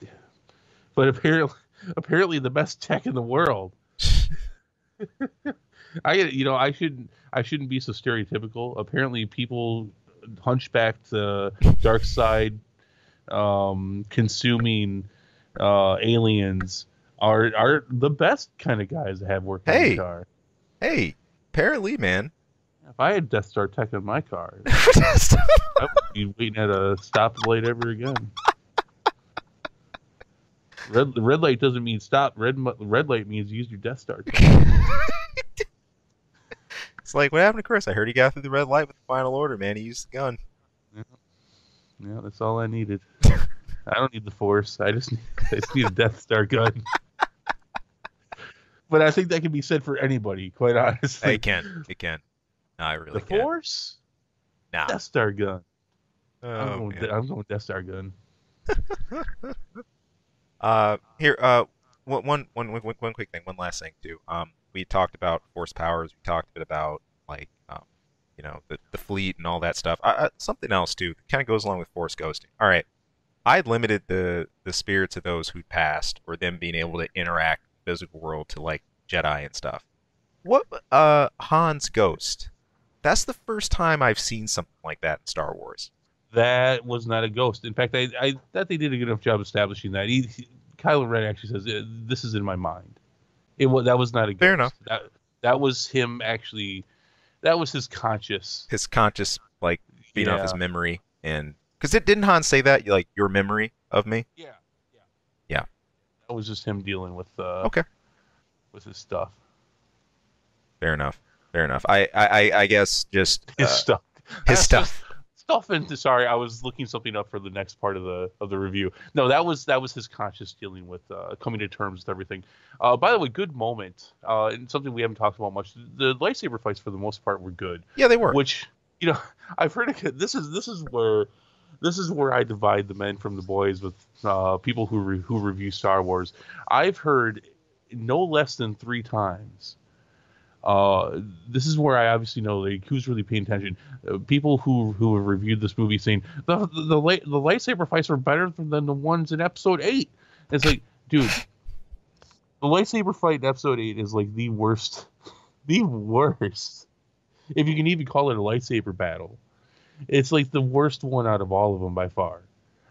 but apparently the best tech in the world. I shouldn't be so stereotypical. Apparently, people hunchbacked dark side consuming aliens are the best kind of guys to have working in the Hey, car. hey, apparently, man. If I had Death Star tech in my car, I would be waiting at a stoplight ever again. Red light doesn't mean stop. Red light means use your Death Star tech. It's like, what happened to Chris? I heard he got through the red light with the final order, man. He used the gun. Yeah, yeah, that's all I needed. I don't need the Force. I just need a Death Star gun. But I think that can be said for anybody, quite honestly. It can. It can. No, I really The can. Force? Nah. Death Star gun. Oh, man. I'm going Death Star gun. Here, one quick thing, one last thing too. We talked about force powers. We talked a bit about like, the fleet and all that stuff. Something else too, that kind of goes along with force ghosting. All right, I limited the spirits of those who passed, or them being able to interact with the physical world to like Jedi and stuff. What, Han's ghost? That's the first time I've seen something like that in Star Wars. That was not a ghost. In fact, I thought they did a good enough job establishing that. Kylo Ren actually says, "This is in my mind." That was not a ghost. Fair enough. That was him actually. That was his conscious. His conscious, like, feeding off his Yeah. memory, and because didn't Han say that, like, your memory of me? Yeah. Yeah. Yeah. That was just him dealing Okay. with his stuff. Fair enough. Fair enough. I guess just His stuff. his That's stuff. Stuff and sorry, I was looking something up for the next part of the review. No, that was his conscious dealing with coming to terms with everything. By the way, good moment and something we haven't talked about much. The lightsaber fights for the most part were good. Yeah, they were. Which I've heard this is where I divide the men from the boys with people who review Star Wars. I've heard no less than 3 times. This is where I obviously know like who's really paying attention. People who have reviewed this movie saying the lightsaber fights are better than the ones in Episode 8. It's like, dude, the lightsaber fight in Episode 8 is like the worst, the worst. If you can even call it a lightsaber battle, it's like the worst one out of all of them by far.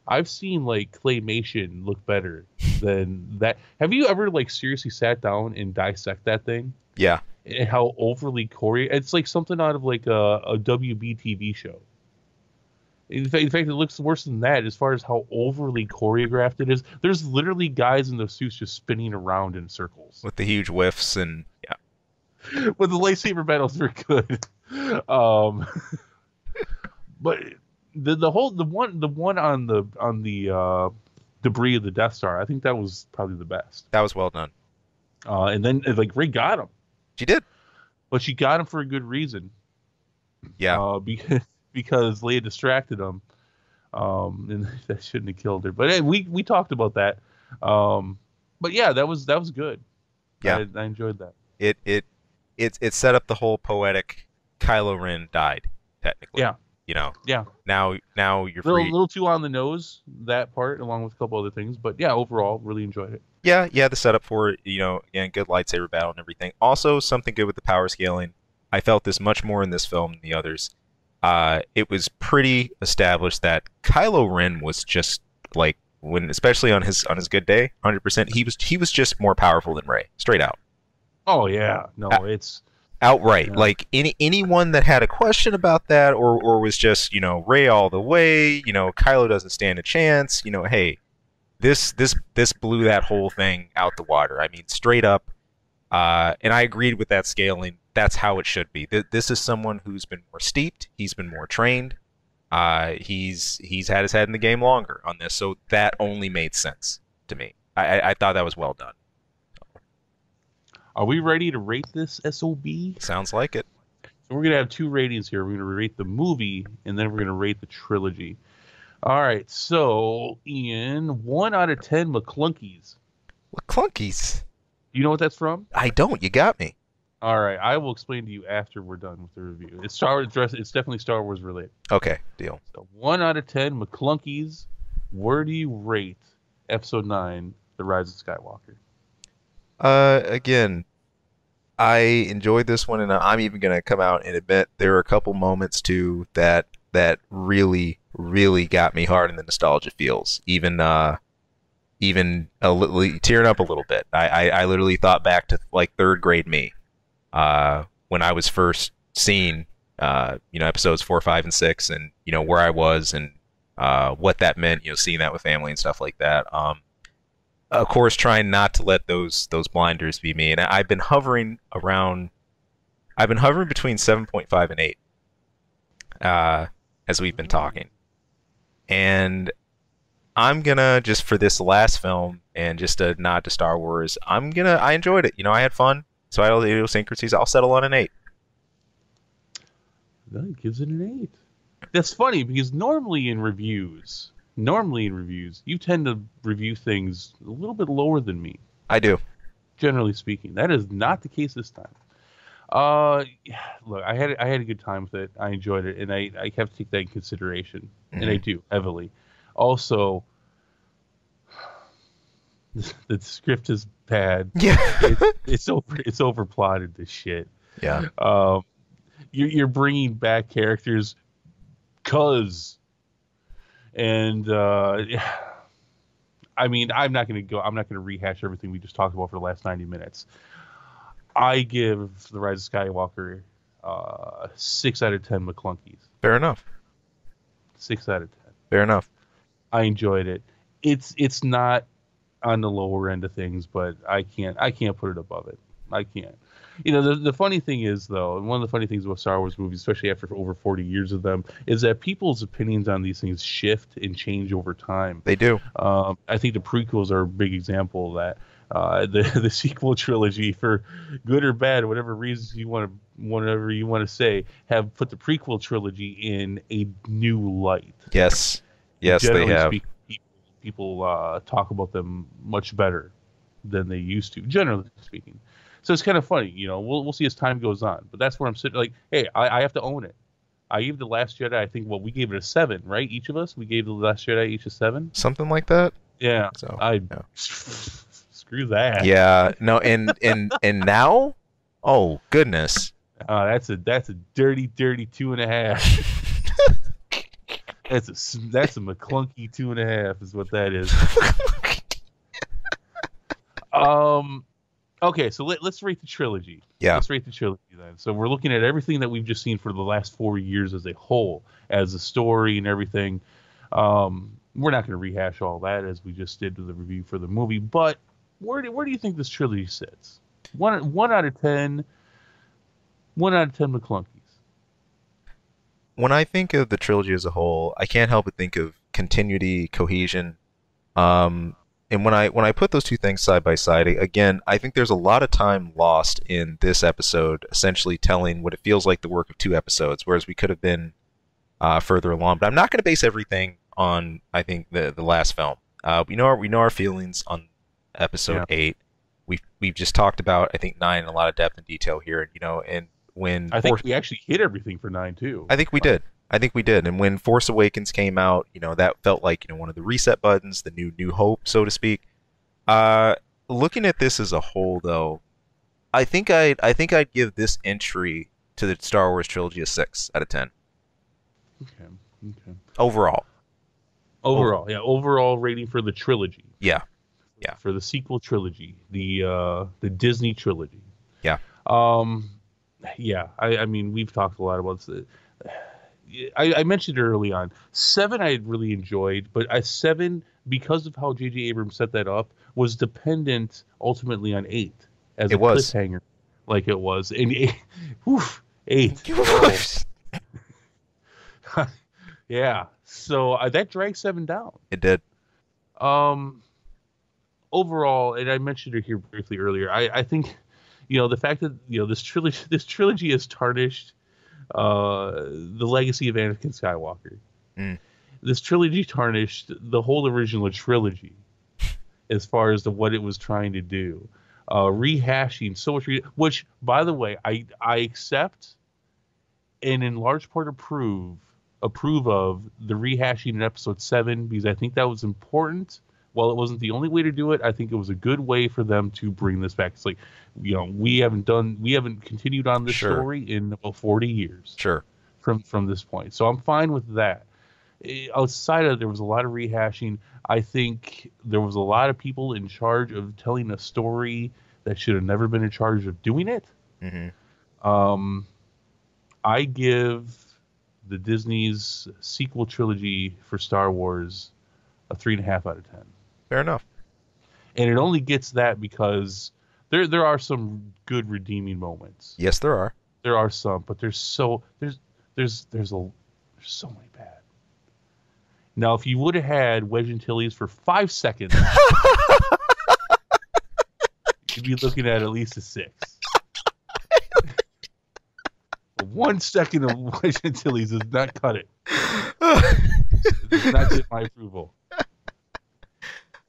I've seen like claymation look better than that. Have you ever like seriously sat down and dissect that thing? Yeah. And how overly it's like something out of like a WB TV show. In fact, it looks worse than that as far as how overly choreographed it is. There's literally guys in those suits just spinning around in circles. With the huge whiffs and yeah. But the lightsaber battles are good. But the one on the debris of the Death Star, I think that was probably the best. That was well done. And then like Rey got him. She did. But she got him for a good reason. Yeah. Because Leia distracted him, and that shouldn't have killed her. But hey, we talked about that. Um, but yeah, that was good. Yeah. I enjoyed that. It it it set up the whole poetic Kylo Ren died, technically. Yeah, You know. yeah. Now you're Little free. little too on the nose, that part, along with a couple other things. But yeah, overall, really enjoyed it. Yeah, yeah, the setup for it, again, good lightsaber battle and everything. Also, something good with the power scaling. I felt this much more in this film than the others. It was pretty established that Kylo Ren was just like when, especially on his good day, 100%. He was just more powerful than Rey, straight out, Oh yeah, no, O- it's outright. yeah. Like anyone that had a question about that, or was just Rey all the way. Kylo doesn't stand a chance. Hey, this blew that whole thing out the water. I mean, straight up. And I agreed with that scaling. That's how it should be. This is someone who's been more steeped. He's been more trained. He's had his head in the game longer on this, so that only made sense to me. I thought that was well done. Are we ready to rate this SOB? Sounds like it. So we're gonna have two ratings here. We're gonna rate the movie, and then we're gonna rate the trilogy. All right. So Ian, 1 out of 10 McClunkies. What clunkies? You know what that's from? I don't. You got me. All right, I will explain to you after we're done with the review. It's Star Wars. It's definitely Star Wars related. Okay, deal. So 1 out of 10 McClunkies. Where do you rate Episode 9, The Rise of Skywalker? Again, I enjoyed this one, and I'm even gonna come out and admit there are a couple moments too that really, really got me hard in the nostalgia feels. Even a little tearing up a little bit. I literally thought back to like third grade me, when I was first seeing episodes 4, 5, and 6, and where I was and what that meant. Seeing that with family and stuff like that. Of course, trying not to let those blinders be me, and I've been hovering around. I've been hovering between 7.5 and 8, as we've been talking, and I'm gonna just for this last film and just a nod to Star Wars. I enjoyed it. I had fun. So I had all the idiosyncrasies. I'll settle on an 8. That gives it an 8. That's funny because normally in reviews, you tend to review things a little bit lower than me, I do. generally speaking. That is not the case this time. Yeah, look, I had a good time with it. I enjoyed it, and I have to take that in consideration, and I Mhm. do heavily. Also, the script is bad. Yeah. It's overplotted to shit. Yeah. Um, you're bringing back characters, cause, and I mean, I'm not gonna rehash everything we just talked about for the last 90 minutes. I give The Rise of Skywalker 6 out of 10 McClunkies. Fair enough. 6 out of 10. Fair enough. I enjoyed it. It's not on the lower end of things, but I can't put it above it. I can't. The funny thing is though, and one of the funny things about Star Wars movies, especially after over 40 years of them, is that people's opinions on these things shift and change over time. They do. I think the prequels are a big example of that. The sequel trilogy, for good or bad, whatever reasons whatever you want to say, have put the prequel trilogy in a new light. Yes. Yes, they Generally have. speaking, people talk about them much better than they used to, generally speaking. So it's kind of funny, we'll see as time goes on. But that's where I'm sitting like, hey, I have to own it. I gave The Last Jedi, I think, we gave it a 7, right? Each of us? We gave The Last Jedi each a 7? Something like that. Yeah. So, I yeah. Screw that. Yeah. No, and now, oh goodness. That's a dirty 2.5. That's a McClunky 2.5 is what that is. Okay, so let's rate the trilogy. Yeah. Let's rate the trilogy then. So we're looking at everything that we've just seen for the last 4 years as a whole, as a story and everything. We're not going to rehash all that as we just did with the review for the movie, but where do you think this trilogy sits? 1 out of 10. 1 out of 10 McClunkies. When I think of the trilogy as a whole, I can't help but think of continuity, cohesion. And when I put those two things side by side, again, I think there's a lot of time lost in this episode, essentially telling what it feels like the work of two episodes, whereas we could have been further along. But I'm not going to base everything on, I think, the last film. We know our feelings on episode Yeah. 8. We've just talked about, I think, 9 in a lot of depth and detail here. And when I think we actually hit everything for 9 too. I think we did. I think we did. And when Force Awakens came out, that felt like, one of the reset buttons, the New Hope, so to speak. Looking at this as a whole, though, I think I'd give this entry to the Star Wars trilogy a 6 out of 10 Okay. Okay. overall. Overall, yeah. Overall rating for the trilogy. Yeah, yeah, For the sequel trilogy, the Disney trilogy. yeah. Um, yeah. I mean, we've talked a lot about this. I mentioned early on 7 I really enjoyed, but 7, because of how J.J. Abrams set that up, was dependent ultimately on 8 as It a was. cliffhanger, like it was. And 8, oof, 8. Yeah. So that dragged 7 down. It did. Um, Overall, and I mentioned it here briefly earlier, I think, the fact that this trilogy has tarnished the legacy of Anakin Skywalker. Mm. This trilogy tarnished the whole original trilogy as far as what it was trying to do. Rehashing so much, which, by the way, I accept and in large part approve of the rehashing in episode 7, because I think that was important. While it wasn't the only way to do it, I think it was a good way for them to bring this back. It's like, we haven't continued on this Sure. story in about 40 years Sure. from this point. So I'm fine with that. Outside of, there was a lot of rehashing. I think there was a lot of people in charge of telling a story that should have never been in charge of doing it. Mm-hmm. I give the Disney's sequel trilogy for Star Wars a 3.5 out of 10. Fair enough. And it only gets that because there are some good redeeming moments. Yes, there are. There are some, but there's so many bad. Now, if you would have had Wedge Antilles for 5 seconds, you'd be looking at least a 6. 1 second of Wedge Antilles does not cut it. It does not get my approval.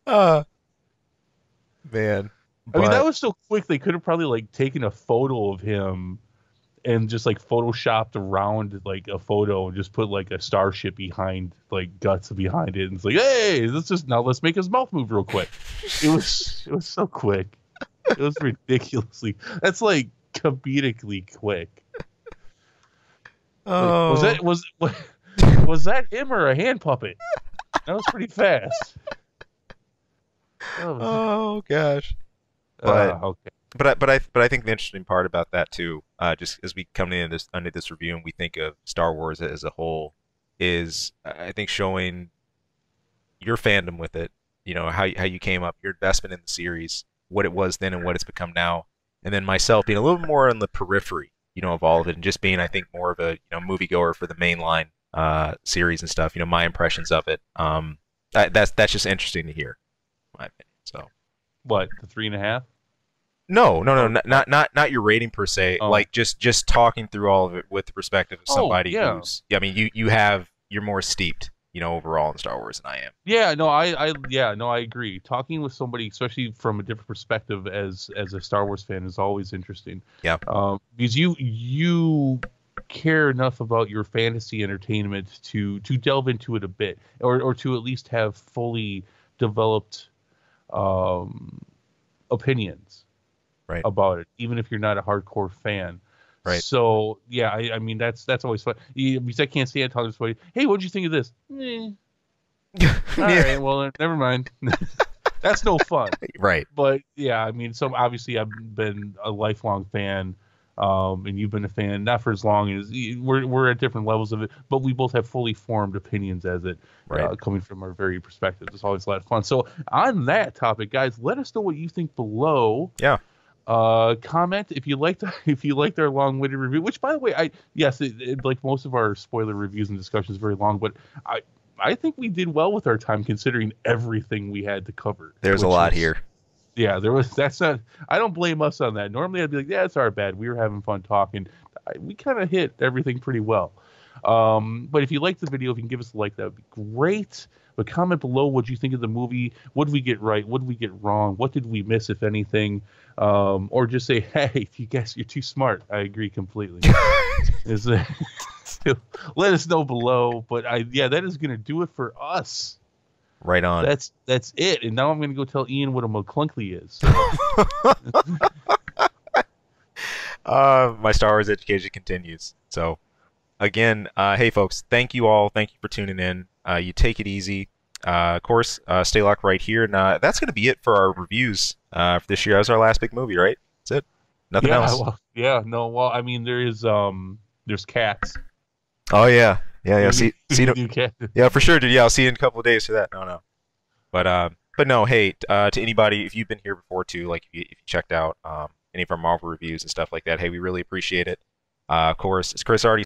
Man. I mean, But that was so quick. They could have probably taken a photo of him and just photoshopped around a photo and just put a starship behind guts behind it, and it's like, hey, let's make his mouth move real quick. It was so quick. It was ridiculously. That's comedically quick. oh, Was that him or a hand puppet? That was pretty fast. oh gosh. But Okay. but I think the interesting part about that too, just as we come into this review and we think of Star Wars as a whole, is I think showing your fandom with it, how you came up, your investment in the series, what it was then and what it's become now, and then myself being a little more on the periphery, of all of it, and just being, I think, more of a moviegoer for the mainline series and stuff. My impressions of it. That's just interesting to hear, in my opinion. So. What, the 3.5? No, not your rating per se. Oh. Just talking through all of it with the perspective of somebody yeah. who's. I mean, you're more steeped, overall in Star Wars than I am. Yeah, no, I agree. Talking with somebody, especially from a different perspective as a Star Wars fan, is always interesting. Yeah. Because you care enough about your fantasy entertainment to delve into it a bit, or to at least have fully developed opinions Right. about it, even if you're not a hardcore fan. Right. So yeah, I mean that's always fun. Because I can't stand talking to somebody. Hey, what'd you think of this? All right, well, never mind. That's no fun. Right. But yeah, I mean, so obviously I've been a lifelong fan, and you've been a fan not for as long as we're at different levels of it, but we both have fully formed opinions as it, Right. coming from our varied perspectives. It's always a lot of fun. So on that topic, guys, let us know what you think below. Yeah. Comment if you liked our long-winded review. Which, by the way, like most of our spoiler reviews and discussions, is very long, but I think we did well with our time considering everything we had to cover. There's a Which lot was, here. yeah, there was. That's not. I don't blame us on that. Normally, I'd be like, yeah, it's our bad. We were having fun talking. We kind of hit everything pretty well. But if you like the video, if you can give us a like, that would be great. But comment below what you think of the movie. What did we get right? What did we get wrong? What did we miss, if anything? Or just say, hey, you guys, you're too smart. I agree completely. Is let us know below. But yeah, that is gonna do it for us. Right on. That's it. And now I'm gonna go tell Ian what a McClunkly is. My Star Wars education continues. So, again, hey folks, thank you all. Thank you for tuning in. You take it easy. Of course, stay locked right here. And that's going to be it for our reviews for this year. That was our last big movie, right? That's it. Nothing else. Well, yeah, no. Well, I mean, there's Cats. Oh yeah, yeah, yeah. See, Cat. yeah, for sure, dude. Yeah, I'll see you in a couple of days for that. No. But no, hey, to anybody, if you've been here before too, like if you checked out any of our Marvel reviews and stuff like that, hey, we really appreciate it. Of course, as Chris already